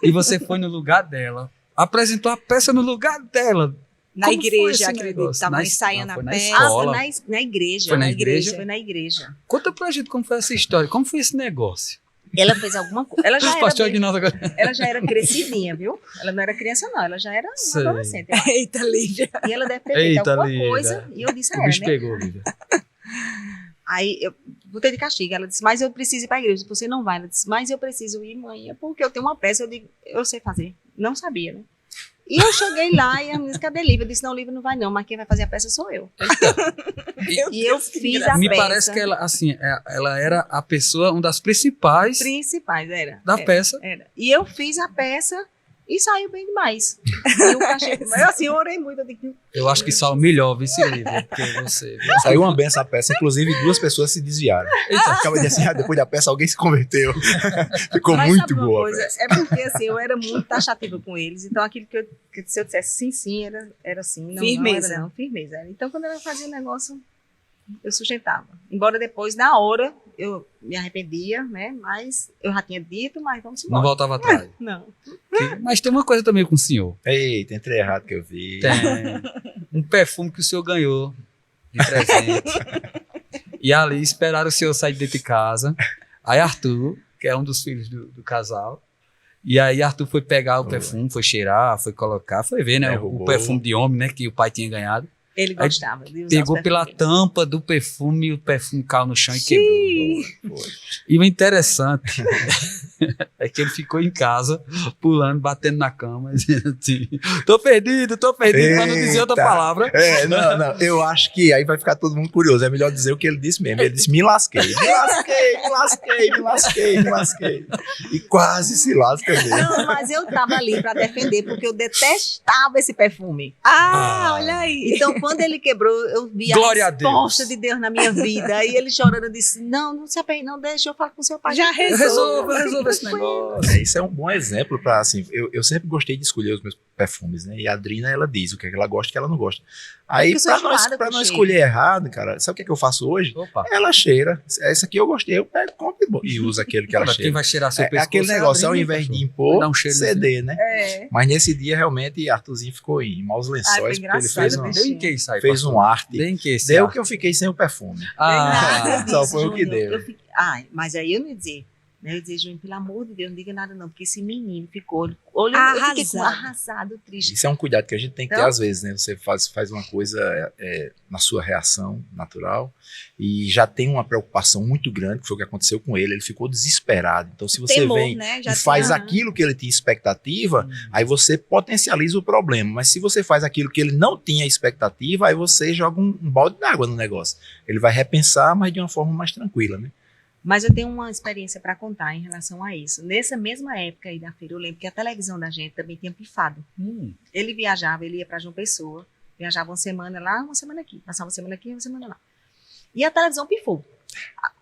Speaker 1: e você foi no lugar dela, apresentou a peça no lugar dela.
Speaker 2: Na
Speaker 1: Como foi esse
Speaker 2: igreja, acredito.
Speaker 1: negócio?
Speaker 2: Estavam ensaiando
Speaker 1: foi
Speaker 2: a
Speaker 1: na
Speaker 2: peça.
Speaker 1: escola.
Speaker 4: Na igreja.
Speaker 1: Foi na igreja?
Speaker 4: Foi na igreja.
Speaker 1: Conta pra gente como foi essa história, como foi esse negócio.
Speaker 4: Ela fez alguma coisa. Ela
Speaker 1: Os
Speaker 4: já era
Speaker 1: pastores de
Speaker 4: bem-
Speaker 1: nós agora.
Speaker 4: ela já era crescidinha, viu? Ela não era criança, não. Ela já era uma
Speaker 1: Sei.
Speaker 4: adolescente. eu acho.
Speaker 2: Eita, Lívia.
Speaker 4: E ela deve ter feito
Speaker 1: Eita,
Speaker 4: alguma
Speaker 1: Lívia.
Speaker 4: coisa. E eu disse a
Speaker 1: O
Speaker 4: ela,
Speaker 1: bicho
Speaker 4: né?
Speaker 1: pegou, Lívia.
Speaker 4: Aí eu botei de castigo. Ela disse, mas eu preciso ir para a igreja. Você não vai. Ela disse, mas eu preciso ir, mãe. É porque eu tenho uma peça. Eu digo, eu sei fazer. Não sabia, né? E eu cheguei lá e a menina disse, cadê Lívia? Eu disse, não, Lívia não vai não, mas quem vai fazer a peça sou eu. E eu fiz a
Speaker 1: Me
Speaker 4: peça.
Speaker 1: parece que ela, assim, ela era a pessoa, uma das principais
Speaker 4: Principais, era.
Speaker 1: da
Speaker 4: Era.
Speaker 1: peça.
Speaker 4: Era. E eu fiz a peça e saiu bem demais. E o cachê, mas assim, eu orei muito. Eu digo,
Speaker 1: Eu acho que saiu melhor, vice Lívia, que você. Viu?
Speaker 3: Saiu uma benção a peça, inclusive 2 pessoas se desviaram. Acaba de assim, depois da peça alguém se converteu. Ficou
Speaker 4: mas
Speaker 3: muito
Speaker 4: sabe uma
Speaker 3: boa. a
Speaker 4: coisa?
Speaker 3: peça.
Speaker 4: É porque assim, eu era muito taxativa com eles. Então aquilo que se eu dissesse sim, sim, era sim. Não,
Speaker 2: Firmeza.
Speaker 4: Não, era não, firmeza. Então quando ela fazia o negócio, eu sustentava. Embora depois, na hora, eu me arrependia, né? Mas eu já tinha dito, mas vamos
Speaker 1: Não
Speaker 4: embora.
Speaker 1: voltava atrás.
Speaker 4: Não.
Speaker 1: Mas tem uma coisa também com o senhor.
Speaker 3: Eita, entrei errado que eu vi.
Speaker 1: Tem um perfume que o senhor ganhou de presente. E ali esperaram o senhor sair de dentro de casa. Aí Arthur, que é um dos filhos do casal, e aí Arthur foi pegar o perfume, foi cheirar, foi colocar, foi ver, né? O
Speaker 3: Derrubou.
Speaker 1: perfume de homem, né? Que o pai tinha ganhado.
Speaker 4: Ele gostava de usar
Speaker 1: Pegou
Speaker 4: os
Speaker 1: pela
Speaker 4: perfumes.
Speaker 1: tampa do perfume e o perfume caiu no chão e quebrou.
Speaker 3: Foi.
Speaker 1: E o interessante é que ele ficou em casa, pulando, batendo na cama, dizendo assim, tô perdido, pra não dizer outra
Speaker 3: Eita.
Speaker 1: palavra.
Speaker 3: Não. Eu acho que aí vai ficar todo mundo curioso. É melhor dizer o que ele disse mesmo. Ele disse, me lasquei. E quase se lasca mesmo.
Speaker 4: Não, mas eu tava ali para defender, porque eu detestava esse perfume.
Speaker 1: Ah.
Speaker 2: Olha aí.
Speaker 4: Então, quando ele quebrou, eu vi
Speaker 1: Glória
Speaker 4: a
Speaker 1: a Deus.
Speaker 4: resposta de Deus na minha vida. Aí ele chorando, eu disse, não se apegue, não, deixa eu falar com seu pai.
Speaker 2: Já
Speaker 1: Eu
Speaker 2: resolve.
Speaker 1: resolvo esse negócio.
Speaker 3: Isso é um bom exemplo para, assim, eu sempre gostei de escolher os meus perfumes, né? E a Adrina, ela diz o que é que ela gosta e o que ela não gosta. Aí,
Speaker 4: Porque eu sou
Speaker 3: pra não
Speaker 4: enjoada com cheiro.
Speaker 3: escolher errado, cara, sabe o que é que eu faço hoje?
Speaker 1: Opa.
Speaker 3: Ela cheira. Esse aqui eu gostei, eu pego, compro e uso aquele que ela
Speaker 1: Agora, quem
Speaker 3: cheira.
Speaker 1: vai cheirar seu
Speaker 3: É
Speaker 1: pescoço?
Speaker 3: aquele negócio, ao
Speaker 1: Adriana,
Speaker 3: invés de
Speaker 1: cachorro.
Speaker 3: impor,
Speaker 1: Dá um cheiro
Speaker 3: ceder, né?
Speaker 4: É.
Speaker 3: Mas nesse dia, realmente, Arthurzinho ficou em maus lençóis,
Speaker 4: foi
Speaker 3: porque ele
Speaker 4: engraçado,
Speaker 3: fez,
Speaker 4: né?
Speaker 1: Deu em que isso aí?
Speaker 3: fez um arte.
Speaker 1: Deu em que esse
Speaker 3: Deu
Speaker 1: ar?
Speaker 3: que eu fiquei sem o perfume.
Speaker 1: Ah,
Speaker 4: Nada
Speaker 3: só
Speaker 4: disso,
Speaker 3: foi o que
Speaker 4: Júnior.
Speaker 3: deu.
Speaker 4: Eu fiquei- Ai, mas aí eu não ia dizer. Né? Eu ia dizer, Júnior, pelo amor de Deus, não diga nada não, porque esse menino ficou, olha, eu fiquei com arrasado, triste.
Speaker 3: Isso é um cuidado que a gente tem que ter
Speaker 4: Então-
Speaker 3: às vezes, né? Você faz uma coisa na sua reação natural e já tem uma preocupação muito grande, que foi o que aconteceu com ele. Ele ficou desesperado. Então, se você
Speaker 2: Temor,
Speaker 3: vem
Speaker 2: né?
Speaker 3: e faz
Speaker 2: tinha-
Speaker 3: aquilo que ele tinha expectativa, aí você potencializa o problema. Mas se você faz aquilo que ele não tinha expectativa, aí você joga um balde d'água no negócio. Ele vai repensar, mas de uma forma mais tranquila, né?
Speaker 4: Mas eu tenho uma experiência para contar em relação a isso. Nessa mesma época aí da feira, eu lembro que a televisão da gente também tinha pifado. Ele viajava, ele ia para João Pessoa, viajava uma semana lá, uma semana aqui, passava uma semana aqui, uma semana lá. E a televisão pifou.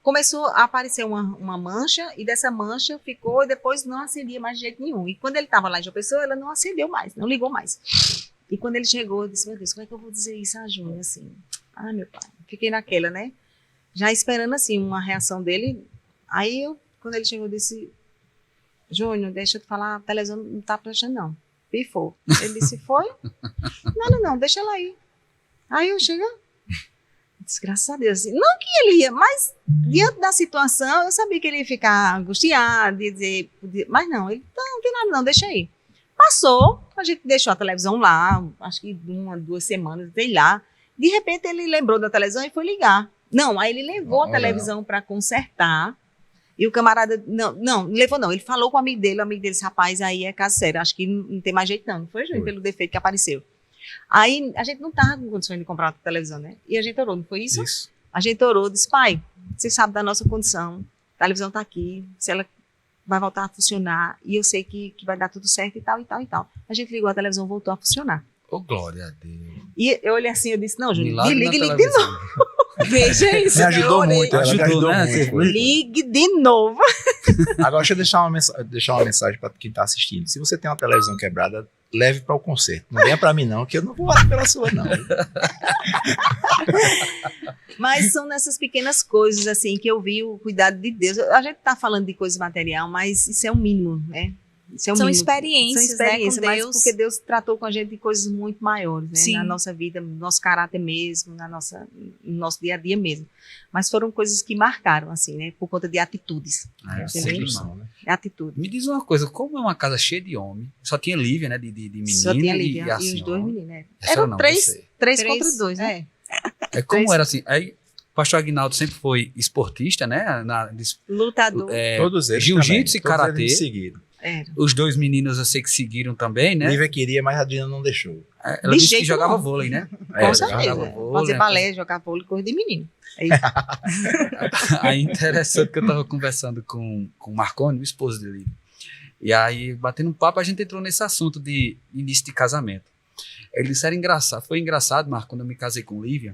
Speaker 4: Começou a aparecer uma mancha, e dessa mancha ficou, e depois não acendia mais de jeito nenhum. E quando ele estava lá em João Pessoa, ela não acendeu mais, não ligou mais. E quando ele chegou, eu disse, meu Deus, como é que eu vou dizer isso a Júnior, assim? Ah, meu pai, fiquei naquela, né? Já esperando, assim, uma reação dele. Aí, quando ele chegou, eu disse, Júnior, deixa eu te falar, a televisão não tá prestando, não. Pifou. Ele disse, foi? Não, deixa ela aí. Aí eu chego, Disse, graças a Deus. Assim, não que ele ia, mas diante da situação, eu sabia que ele ia ficar angustiado, ia dizer, mas não, ele não tem nada não, deixa aí. Passou, a gente deixou a televisão lá, acho que 2 semanas, sei lá. De repente ele lembrou da televisão e foi ligar. Não, aí ele levou a televisão para consertar. E o camarada, não levou não, ele falou com o amigo dele disse, rapaz, aí é caso sério, acho que não tem mais jeito não foi, Júnior, pelo defeito que apareceu. Aí a gente não estava com condições de comprar outra televisão, né? E a gente orou, não foi isso?
Speaker 3: Isso.
Speaker 4: A gente orou, disse, pai, você sabe da nossa condição, a televisão está aqui, se ela vai voltar a funcionar, e eu sei que vai dar tudo certo e tal, e tal, e tal. A gente ligou, a televisão voltou a funcionar.
Speaker 1: Ô, glória a Deus.
Speaker 4: E eu olhei assim, eu disse, não, Júnior,
Speaker 1: Milagre
Speaker 4: ligue
Speaker 1: na
Speaker 4: de novo.
Speaker 1: televisão.
Speaker 4: Veja isso.
Speaker 3: Me ajudou
Speaker 4: eu orei.
Speaker 3: muito, ela me
Speaker 1: Ajudou,
Speaker 3: ajudou
Speaker 1: né?
Speaker 3: muito.
Speaker 1: Você-
Speaker 4: Ligue de novo.
Speaker 3: Agora, deixa eu deixar uma mensagem para quem está assistindo. Se você tem uma televisão quebrada, leve para o conserto. Não venha para mim, não, que eu não vou orar pela sua, não.
Speaker 4: Mas são nessas pequenas coisas, assim, que eu vi o cuidado de Deus. A gente está falando de coisa material, mas isso é o mínimo, né? Isso é o
Speaker 2: São
Speaker 4: mínimo.
Speaker 2: experiências,
Speaker 4: São experiências,
Speaker 2: né, com
Speaker 4: mas
Speaker 2: Deus.
Speaker 4: porque Deus tratou com a gente de coisas muito maiores, né?
Speaker 2: Sim.
Speaker 4: Na nossa vida, no nosso caráter mesmo, no nosso dia a dia mesmo. Mas foram coisas que marcaram, assim, né? Por conta de atitudes.
Speaker 1: É,
Speaker 4: Entendeu?
Speaker 3: Construção, né?
Speaker 4: Atitude.
Speaker 1: Me diz uma coisa, como é uma casa cheia de homem, só tinha Lívia, né, de menina
Speaker 4: Só tinha
Speaker 1: e
Speaker 4: Lívia
Speaker 1: a
Speaker 4: e os
Speaker 1: senhora.
Speaker 4: 2 meninos, né?
Speaker 1: A senhora
Speaker 4: Eram
Speaker 1: não,
Speaker 4: três
Speaker 1: você.
Speaker 4: contra 2, né?
Speaker 1: É como
Speaker 4: três.
Speaker 1: era assim, aí o pastor Aguinaldo sempre foi esportista, né,
Speaker 4: Lutador.
Speaker 3: Todos eles
Speaker 1: jiu-jitsu
Speaker 3: também,
Speaker 1: e
Speaker 3: todos
Speaker 1: karatê.
Speaker 3: eles seguiram.
Speaker 4: Era.
Speaker 1: Os 2 meninos eu sei que seguiram também, né?
Speaker 3: Lívia queria, mas a Adriana não deixou.
Speaker 1: Ela
Speaker 4: De
Speaker 1: disse que
Speaker 4: jeito
Speaker 1: jogava
Speaker 4: não.
Speaker 1: vôlei, né?
Speaker 4: Com certeza.
Speaker 1: jogava vôlei,
Speaker 4: Fazer
Speaker 1: né?
Speaker 4: balé, jogar vôlei, coisa de menino.
Speaker 1: Aí interessante que eu tava conversando com o Marconi, o esposo dele. E aí, batendo um papo, a gente entrou nesse assunto de início de casamento. Ele disse, era engraçado. Foi engraçado, Marco, quando eu me casei com Lívia,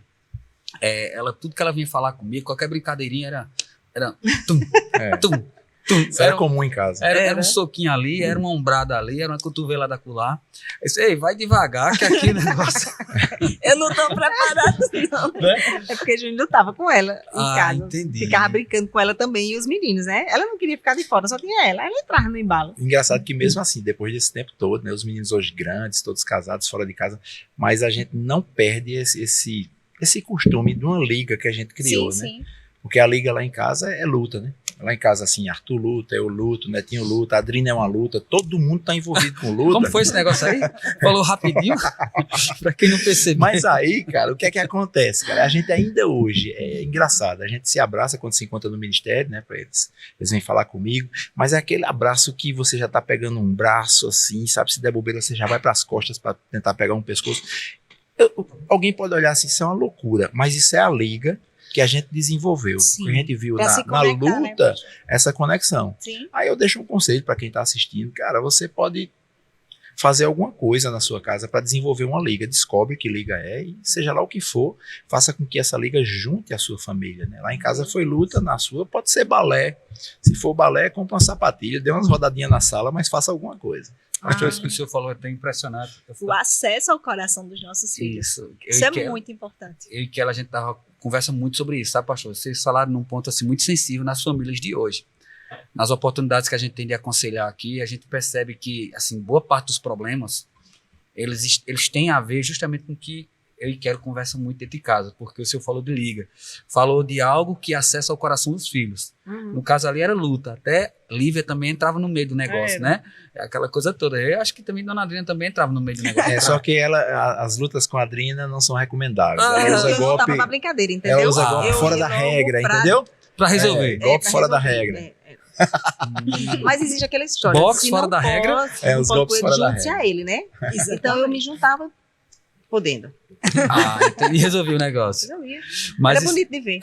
Speaker 1: tudo que ela vinha falar comigo, qualquer brincadeirinha era tum,
Speaker 3: É.
Speaker 1: tum, tum.
Speaker 3: Isso era comum em casa.
Speaker 1: Era um soquinho ali, era uma ombrada ali, era uma cotovelada acolá. Eu disse, ei, vai devagar, que aqui o negócio...
Speaker 2: Eu não tô preparada, não.
Speaker 4: É porque a Júnior estava com ela em casa.
Speaker 1: Entendi.
Speaker 4: Ficava brincando com ela também e os meninos, né? Ela não queria ficar de fora, só tinha ela. Ela entrava no embalo.
Speaker 3: Engraçado que mesmo assim, depois desse tempo todo, né, os meninos hoje grandes, todos casados, fora de casa, mas a gente não perde esse costume de uma liga que a gente criou,
Speaker 2: Sim,
Speaker 3: né?
Speaker 2: sim.
Speaker 3: Porque a liga lá em casa é luta, né? Lá em casa, assim, Arthur luta, eu luto, Netinho luta, a Adrina é uma luta, todo mundo tá envolvido com luta.
Speaker 1: Como foi esse negócio aí? Falou rapidinho, pra quem não percebeu.
Speaker 3: Mas aí, cara, o que é que acontece, cara? A gente ainda hoje, é engraçado, a gente se abraça quando se encontra no ministério, né, pra eles vêm falar comigo, mas é aquele abraço que você já tá pegando um braço, assim, sabe, se der bobeira, você já vai pras costas pra tentar pegar um pescoço. Alguém pode olhar assim, isso é uma loucura, mas isso é a liga que a gente desenvolveu,
Speaker 2: Sim.
Speaker 3: que a gente viu
Speaker 2: Pra se
Speaker 3: na
Speaker 2: conectar, né,
Speaker 3: luta,
Speaker 2: pastor?
Speaker 3: essa conexão.
Speaker 2: Sim.
Speaker 3: Aí eu deixo um conselho para quem está assistindo, cara, você pode fazer alguma coisa na sua casa para desenvolver uma liga, descobre que liga é e seja lá o que for, faça com que essa liga junte a sua família, né? Lá em casa foi luta, na sua pode ser balé, se for balé, compra uma sapatilha, dê umas rodadinhas na sala, mas faça alguma coisa.
Speaker 1: Pastor, isso que o senhor falou é até impressionante.
Speaker 2: O acesso ao coração dos nossos filhos.
Speaker 1: Isso.
Speaker 2: Isso é muito importante.
Speaker 1: Eu e que a gente conversa muito sobre isso, sabe, pastor? Vocês falaram num ponto assim muito sensível nas famílias de hoje. Nas oportunidades que a gente tem de aconselhar aqui, a gente percebe que, assim, boa parte dos problemas, eles têm a ver justamente com que eu e Quero conversa muito dentro de casa, porque o senhor falou de liga, falou de algo que acessa ao coração dos filhos. No caso ali era luta, até Lívia também entrava no meio do negócio, né? Aquela coisa toda. Eu acho que também Dona Adriana também entrava no meio do negócio.
Speaker 3: É só que as lutas com a Adrina não são recomendáveis.
Speaker 1: Ah,
Speaker 3: Ela usa
Speaker 4: Eu não
Speaker 3: golpe,
Speaker 4: tava pra brincadeira, entendeu?
Speaker 3: ela usa golpe
Speaker 4: Eu
Speaker 3: fora
Speaker 4: ia
Speaker 3: da
Speaker 4: logo
Speaker 3: regra,
Speaker 4: pra-
Speaker 3: entendeu?
Speaker 1: Pra resolver.
Speaker 3: Golpe
Speaker 4: pra
Speaker 3: fora da
Speaker 4: resolver.
Speaker 3: regra.
Speaker 4: Mas existe aquela história.
Speaker 1: Boxe
Speaker 4: se
Speaker 1: fora
Speaker 4: não
Speaker 1: da regra?
Speaker 4: pode,
Speaker 3: É,
Speaker 4: não
Speaker 3: os
Speaker 4: pode
Speaker 3: golpes
Speaker 4: com ele,
Speaker 3: fora da
Speaker 4: junte-se
Speaker 3: regra.
Speaker 4: a ele, né? Então eu me juntava podendo.
Speaker 1: E resolvi o negócio.
Speaker 4: Resolvia.
Speaker 1: Mas
Speaker 4: Era
Speaker 1: isso-
Speaker 4: bonito de ver.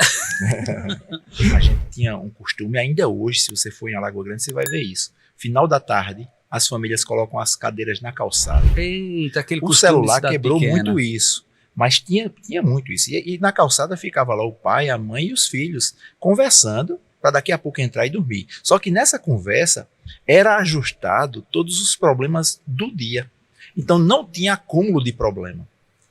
Speaker 3: A gente tinha um costume, ainda hoje, se você for em Alagoa Grande, você vai ver isso. Final da tarde, as famílias colocam as cadeiras na calçada.
Speaker 1: Eita, aquele
Speaker 3: O
Speaker 1: costume de
Speaker 3: celular
Speaker 1: cidade
Speaker 3: quebrou
Speaker 1: pequena.
Speaker 3: muito isso. Mas tinha muito isso. E na calçada ficava lá o pai, a mãe e os filhos conversando para daqui a pouco entrar e dormir. Só que nessa conversa era ajustado todos os problemas do dia. Então não tinha acúmulo de problema,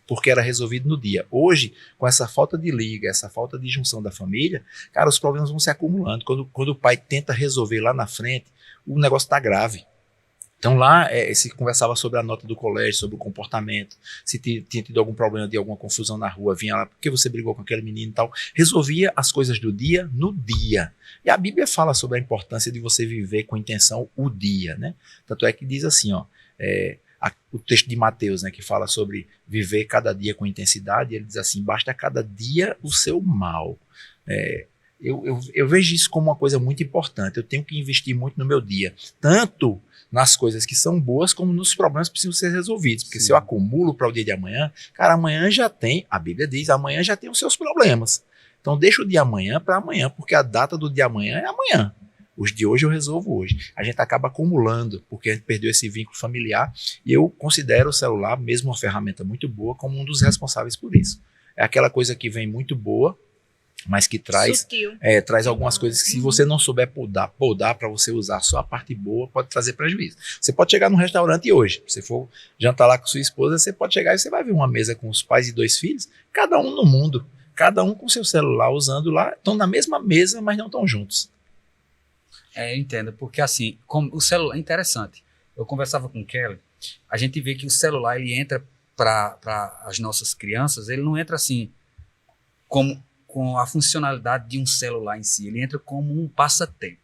Speaker 3: porque era resolvido no dia. Hoje, com essa falta de liga, essa falta de junção da família, cara, os problemas vão se acumulando. Quando o pai tenta resolver lá na frente, o negócio está grave. Então lá se conversava sobre a nota do colégio, sobre o comportamento, se tinha tido algum problema de alguma confusão na rua, vinha lá, por que você brigou com aquele menino e tal. Resolvia as coisas do dia no dia. E a Bíblia fala sobre a importância de você viver com intenção o dia, né? Tanto é que diz assim, ó, o texto de Mateus, né, que fala sobre viver cada dia com intensidade, ele diz assim, basta cada dia o seu mal. Eu vejo isso como uma coisa muito importante. Eu tenho que investir muito no meu dia, tanto nas coisas que são boas como nos problemas que precisam ser resolvidos, porque se eu acumulo para o dia de amanhã, cara, amanhã já tem, a Bíblia diz, amanhã já tem os seus problemas. Então deixa o de amanhã para amanhã, porque a data do de amanhã é amanhã. Os de hoje eu resolvo hoje. A gente acaba acumulando, porque a gente perdeu esse vínculo familiar, e eu considero o celular, mesmo uma ferramenta muito boa, como um dos responsáveis por isso. É aquela coisa que vem muito boa, mas que traz algumas coisas que, se você não souber podar para você usar só a parte boa, pode trazer prejuízo. Você pode chegar num restaurante hoje, se for jantar lá com sua esposa, você pode chegar e você vai ver uma mesa com os pais e 2 filhos, cada um no mundo, cada um com seu celular usando lá, estão na mesma mesa, mas não estão juntos.
Speaker 1: Eu entendo, porque assim, como o celular é interessante. Eu conversava com o Kelly, a gente vê que o celular, ele entra para as nossas crianças, ele não entra assim como com a funcionalidade de um celular em si, ele entra como um passatempo,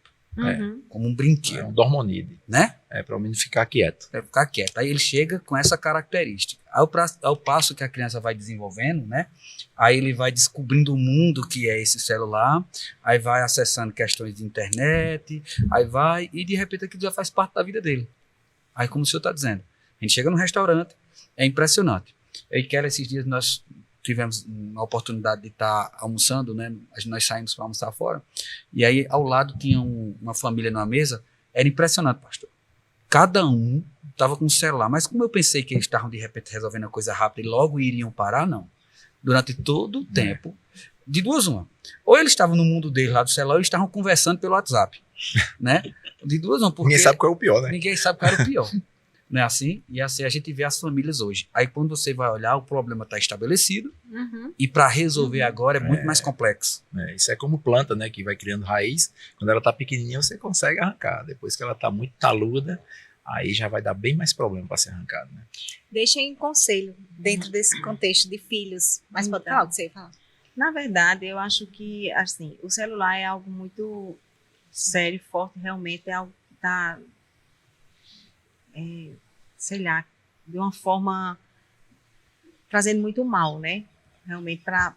Speaker 1: como um brinquedo.
Speaker 3: É um dormonide,
Speaker 1: né?
Speaker 3: Para o menino ficar quieto.
Speaker 1: Para ficar quieto. Aí ele chega com essa característica. Ao passo que a criança vai desenvolvendo, né? Aí ele vai descobrindo o mundo que é esse celular, aí vai acessando questões de internet, e de repente aquilo já faz parte da vida dele. Aí, como o senhor está dizendo, a gente chega num restaurante, é impressionante. Eu e Kelly, esses dias nós tivemos uma oportunidade de estar almoçando, né? Nós saímos para almoçar fora, e aí ao lado tinha uma família numa mesa. Era impressionante, pastor. Cada um estava com o celular, mas como eu pensei que eles estavam de repente resolvendo a coisa rápida e logo iriam parar, não. Durante todo o tempo, de duas uma. Ou eles estavam no mundo deles lá do celular, ou eles estavam conversando pelo WhatsApp, né? De duas uma, porque
Speaker 3: ninguém sabe qual é o pior, né?
Speaker 1: Ninguém sabe qual era o pior. Não é assim? E assim a gente vê as famílias hoje. Aí quando você vai olhar, o problema está estabelecido, e para resolver agora é muito mais complexo.
Speaker 3: Isso é como planta, né, que vai criando raiz. Quando ela está pequenininha, você consegue arrancar. Depois que ela está muito taluda, aí já vai dar bem mais problema para ser arrancado, né?
Speaker 2: Deixem um conselho dentro desse contexto de filhos. Mas pode falar o que você fala.
Speaker 4: Na verdade, eu acho que assim, o celular é algo muito sério, forte, realmente é algo que está... sei lá, de uma forma trazendo muito mal, né? Realmente para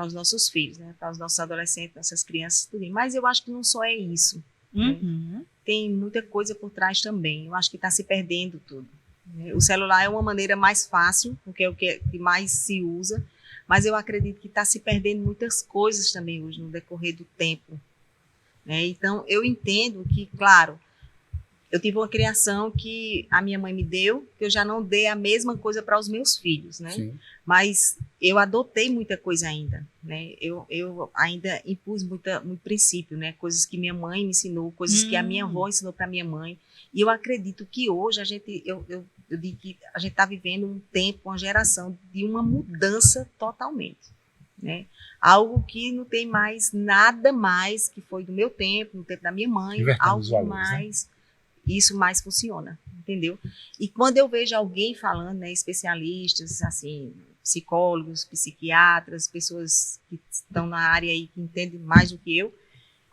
Speaker 4: os nossos filhos, né? Para os nossos adolescentes, nossas crianças, tudo. Mas eu acho que não só é isso. Né? Tem muita coisa por trás também. Eu acho que está se perdendo tudo. Né? O celular é uma maneira mais fácil, porque é o que mais se usa, mas eu acredito que está se perdendo muitas coisas também hoje no decorrer do tempo. Né? Então, eu entendo que, claro, eu tive uma criação que a minha mãe me deu, que eu já não dei a mesma coisa para os meus filhos, né?
Speaker 1: Sim.
Speaker 4: Mas eu adotei muita coisa ainda, né? Eu ainda impus muito princípio, né? Coisas que minha mãe me ensinou, coisas que a minha avó ensinou para minha mãe. E eu acredito que hoje eu digo que a gente está vivendo um tempo, uma geração de uma mudança totalmente, né? Algo que não tem mais nada mais que foi do meu tempo, no tempo da minha mãe,
Speaker 3: Invertendo
Speaker 4: algo
Speaker 3: os valores,
Speaker 4: mais... Né? Isso mais funciona, entendeu? E quando eu vejo alguém falando, né, especialistas, assim, psicólogos, psiquiatras, pessoas que estão na área aí, que entendem mais do que eu,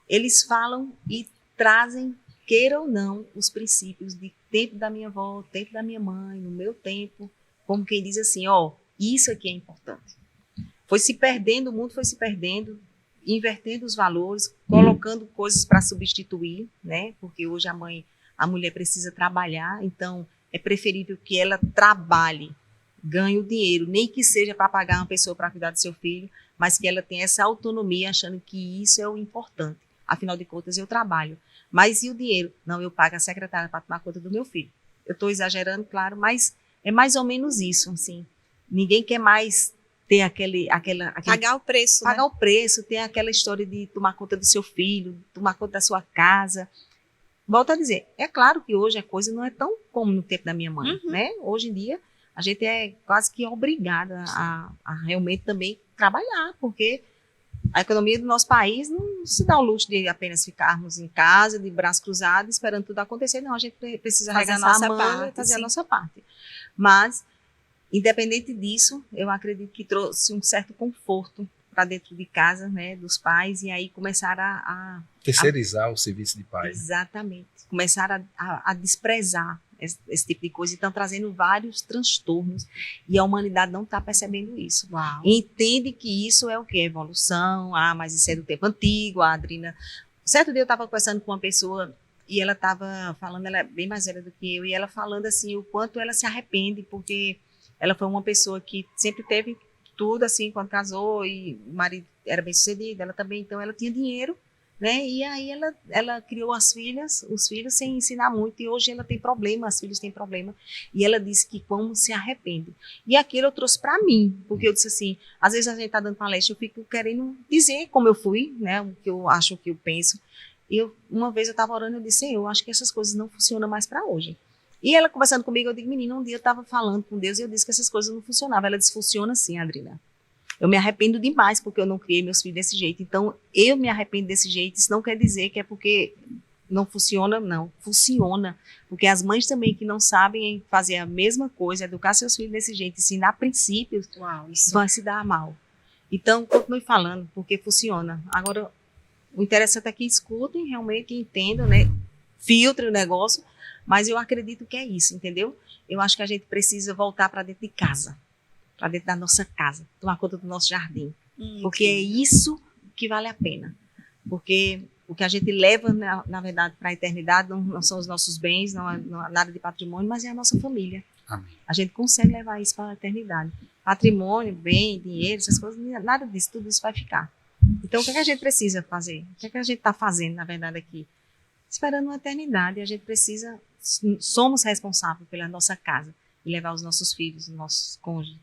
Speaker 4: eles falam e trazem, queira ou não, os princípios de tempo da minha avó, tempo da minha mãe, no meu tempo, como quem diz assim, ó, isso aqui é importante. Foi se perdendo, o mundo foi se perdendo, invertendo os valores, colocando coisas para substituir, né? Porque hoje a mulher precisa trabalhar, então é preferível que ela trabalhe, ganhe o dinheiro, nem que seja para pagar uma pessoa para cuidar do seu filho, mas que ela tenha essa autonomia, achando que isso é o importante. Afinal de contas, eu trabalho. Mas e o dinheiro? Não, eu pago a secretária para tomar conta do meu filho. Eu estou exagerando, claro, mas é mais ou menos isso, assim. Ninguém quer mais ter aquele
Speaker 2: pagar o preço,
Speaker 4: pagar
Speaker 2: né?
Speaker 4: o preço, tem aquela história de tomar conta do seu filho, tomar conta da sua casa. Volto a dizer, é claro que hoje a coisa não é tão como no tempo da minha mãe, né? Hoje em dia, a gente é quase que obrigada a realmente também trabalhar, porque A economia do nosso país não se dá o luxo de apenas ficarmos em casa, de braços cruzados, esperando tudo acontecer. Não, a gente precisa
Speaker 2: Fazer a
Speaker 4: arregaçar
Speaker 2: nossa
Speaker 4: a manga
Speaker 2: parte,
Speaker 4: e fazer a
Speaker 2: sim.
Speaker 4: nossa parte. Mas, independente disso, eu acredito que trouxe um certo conforto para dentro de casa, né, dos pais, e aí começaram a
Speaker 3: Terceirizar o serviço de pai.
Speaker 4: exatamente, começaram a desprezar esse tipo de coisa, e estão trazendo vários transtornos, e a humanidade não está percebendo isso.
Speaker 2: Uau.
Speaker 4: Entende que isso é o quê? Evolução, mas isso é do tempo antigo, a Adrina. Certo dia eu estava conversando com uma pessoa e ela estava falando, ela é bem mais velha do que eu, e ela falando assim, o quanto ela se arrepende, porque ela foi uma pessoa que sempre teve tudo assim, quando casou, e o marido era bem sucedido, ela também, então ela tinha dinheiro, né? E aí ela criou os filhos sem ensinar muito, e hoje ela tem problema, as filhas têm problema, e ela disse que como se arrepende. E aquilo eu trouxe para mim, porque eu disse assim, às vezes a gente tá dando palestra, eu fico querendo dizer como eu fui, né? O que eu acho, o que eu penso. E uma vez eu estava orando, eu disse, eu acho que essas coisas não funcionam mais para hoje. E ela conversando comigo, eu digo, menina, um dia eu estava falando com Deus e eu disse que essas coisas não funcionavam. Ela disse, funciona sim, Adrina. Eu me arrependo demais porque eu não criei meus filhos desse jeito. Então, eu me arrependo desse jeito. Isso não quer dizer que é porque não funciona, não. Funciona. Porque as mães também que não sabem fazer a mesma coisa, educar seus filhos desse jeito, ensinar princípios,
Speaker 2: Uau, isso.
Speaker 4: vai se dar mal. Então, continue falando, porque funciona. Agora, o interessante é que escutem, realmente entendam, né? Filtrem o negócio, mas eu acredito que é isso, entendeu? Eu acho que a gente precisa voltar para dentro de casa, para dentro da nossa casa, tomar conta do nosso jardim, porque é isso que vale a pena. Porque o que a gente leva, na verdade, para a eternidade não são os nossos bens, não é nada de patrimônio, mas é a nossa família.
Speaker 1: Amém.
Speaker 4: A gente consegue levar isso para a eternidade. Patrimônio, bem, dinheiro, essas coisas, nada disso, tudo isso vai ficar. Então, o que é que a gente precisa fazer? O que é que a gente está fazendo, na verdade, aqui? Esperando uma eternidade, a gente precisa, somos responsáveis pela nossa casa e levar os nossos filhos, os nossos cônjuges,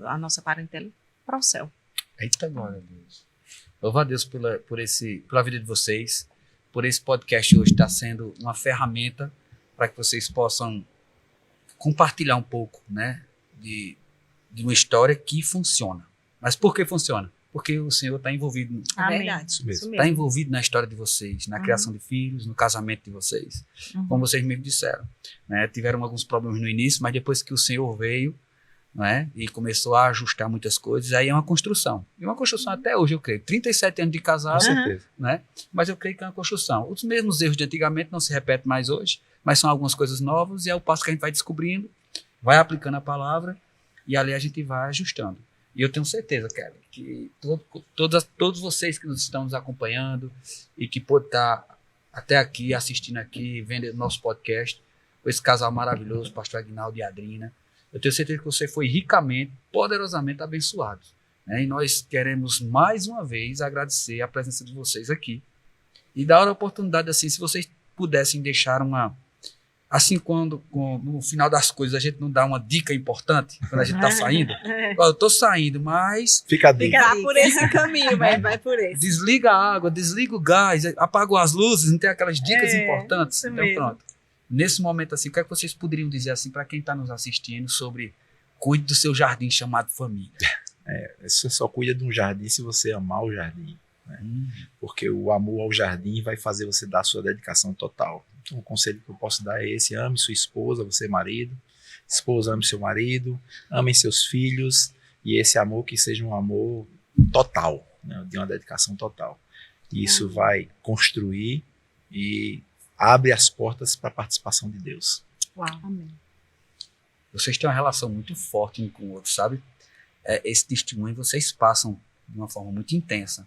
Speaker 4: a nossa parentela para o céu.
Speaker 1: Eita, glória a Deus. Louvo a Deus pela vida de vocês, por esse podcast hoje estar sendo uma ferramenta para que vocês possam compartilhar um pouco, né, de uma história que funciona. Mas por que funciona? Porque o Senhor está envolvido,
Speaker 2: É verdade.
Speaker 3: Isso mesmo.
Speaker 1: está envolvido na história de vocês, na criação de filhos, no casamento de vocês. Como vocês mesmo disseram, né? Tiveram alguns problemas no início, mas depois que o Senhor veio, né, e começou a ajustar muitas coisas, aí é uma construção. E uma construção até hoje, eu creio. 37 anos de casado,
Speaker 3: Com certeza.
Speaker 1: né? Mas eu creio que é uma construção. Os mesmos erros de antigamente não se repetem mais hoje, mas são algumas coisas novas, e é o passo que a gente vai descobrindo, vai aplicando a palavra, e ali a gente vai ajustando. E eu tenho certeza, Kelly, que todos vocês que nos estão nos acompanhando e que podem estar até aqui, assistindo aqui, vendo nosso podcast, com esse casal maravilhoso, pastor Aguinaldo e Adrina, eu tenho certeza que você foi ricamente, poderosamente abençoado, né? E nós queremos mais uma vez agradecer a presença de vocês aqui e dar a oportunidade, assim, se vocês pudessem deixar uma... Assim, no final das coisas a gente não dá uma dica importante, quando a gente está saindo. Ó, eu estou saindo, mas
Speaker 3: Fica a dica.
Speaker 2: Tá por esse caminho, vai por esse.
Speaker 1: desliga a água, desliga o gás, apaga as luzes, não tem aquelas dicas importantes.
Speaker 2: isso
Speaker 1: Então,
Speaker 2: mesmo.
Speaker 1: pronto. Nesse momento, assim, o que é que vocês poderiam dizer assim para quem está nos assistindo sobre cuide do seu jardim chamado família?
Speaker 3: Você só cuida de um jardim se você amar o jardim. Porque o amor ao jardim vai fazer você dar a sua dedicação total. Então, o conselho que eu posso dar é esse: ame sua esposa, você marido, esposa ame seu marido, amem seus filhos, e esse amor que seja um amor total, né, de uma dedicação total. E isso vai construir e abre as portas para a participação de Deus.
Speaker 2: Uau.
Speaker 4: Amém.
Speaker 1: Vocês têm uma relação muito forte um com o outro, sabe? Esse testemunho vocês passam de uma forma muito intensa.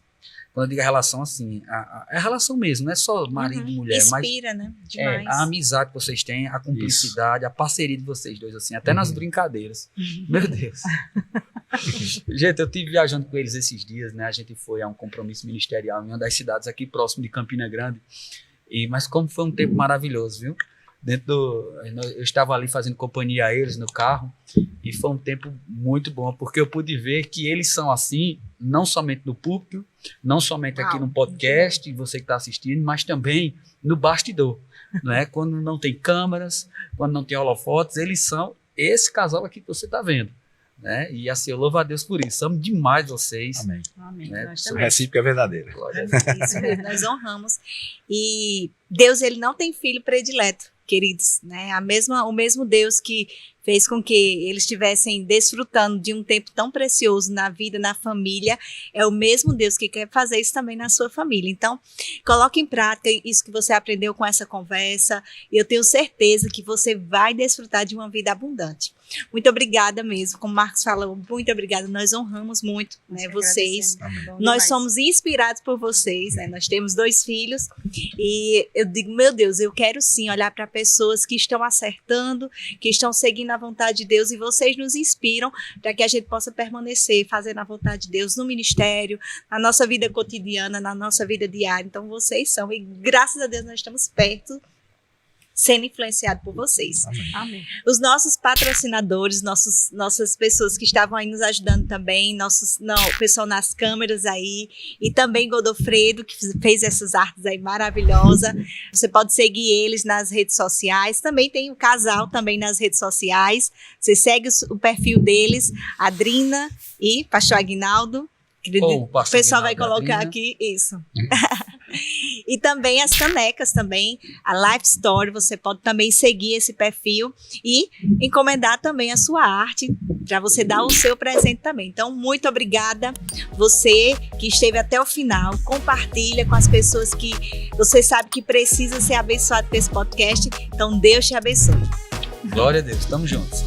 Speaker 1: Quando eu digo a relação, assim, é a relação mesmo, não é só marido e mulher, mas
Speaker 2: Inspira, né? Demais.
Speaker 1: a amizade que vocês têm, a cumplicidade, a parceria de vocês dois, assim, até nas brincadeiras. Meu Deus. Gente, eu estive viajando com eles esses dias, né? A gente foi a um compromisso ministerial em uma das cidades aqui próximo de Campina Grande. Mas como foi um tempo maravilhoso, viu? Eu estava ali fazendo companhia a eles no carro, e foi um tempo muito bom, porque eu pude ver que eles são assim, não somente no púlpito, não somente aqui no podcast, você que está assistindo, mas também no bastidor, não é? Quando não tem câmeras, quando não tem holofotes, eles são esse casal aqui que você está vendo, né? E assim, eu louvo a Deus por isso. Amo demais vocês.
Speaker 3: Amém.
Speaker 4: Amém.
Speaker 1: Né?
Speaker 4: Nós
Speaker 3: O
Speaker 4: também.
Speaker 3: recíproco é verdadeiro.
Speaker 1: Glória a Deus.
Speaker 2: Isso mesmo, nós honramos. E Deus, ele não tem filho predileto, queridos, né? O mesmo Deus que fez com que eles estivessem desfrutando de um tempo tão precioso na vida, na família, é o mesmo Deus que quer fazer isso também na sua família. Então, coloque em prática isso que você aprendeu com essa conversa, e eu tenho certeza que você vai desfrutar de uma vida abundante. Muito obrigada mesmo, como o Marcos falou, muito obrigada, nós honramos muito, né, vocês.
Speaker 3: Amém.
Speaker 4: Bom
Speaker 2: Nós
Speaker 4: demais.
Speaker 2: somos inspirados por vocês, né? Nós temos 2 filhos e eu digo, meu Deus, eu quero sim olhar para pessoas que estão acertando, que estão seguindo a vontade de Deus, e vocês nos inspiram para que a gente possa permanecer fazendo a vontade de Deus no ministério, na nossa vida cotidiana, na nossa vida diária. Então vocês são, e graças a Deus nós estamos perto, sendo influenciado por vocês.
Speaker 3: Amém.
Speaker 4: Amém.
Speaker 2: Os nossos patrocinadores, nossas pessoas que estavam aí nos ajudando também, o pessoal nas câmeras aí, e também Godofredo, que fez essas artes aí maravilhosas. Você pode seguir eles nas redes sociais. Também tem o casal também nas redes sociais. Você segue o perfil deles, Adrina e Pastor Aguinaldo.
Speaker 1: Ou
Speaker 2: O
Speaker 1: Pastor
Speaker 2: pessoal vai
Speaker 1: Aguinaldo,
Speaker 2: colocar
Speaker 1: Adrina.
Speaker 2: aqui isso. E também as canecas também, a Life Story, você pode também seguir esse perfil e encomendar também a sua arte para você dar o seu presente também. Então, muito obrigada. Você que esteve até o final, compartilha com as pessoas que você sabe que precisa ser abençoado por esse podcast. Então, Deus te abençoe.
Speaker 1: Glória a Deus, estamos juntos.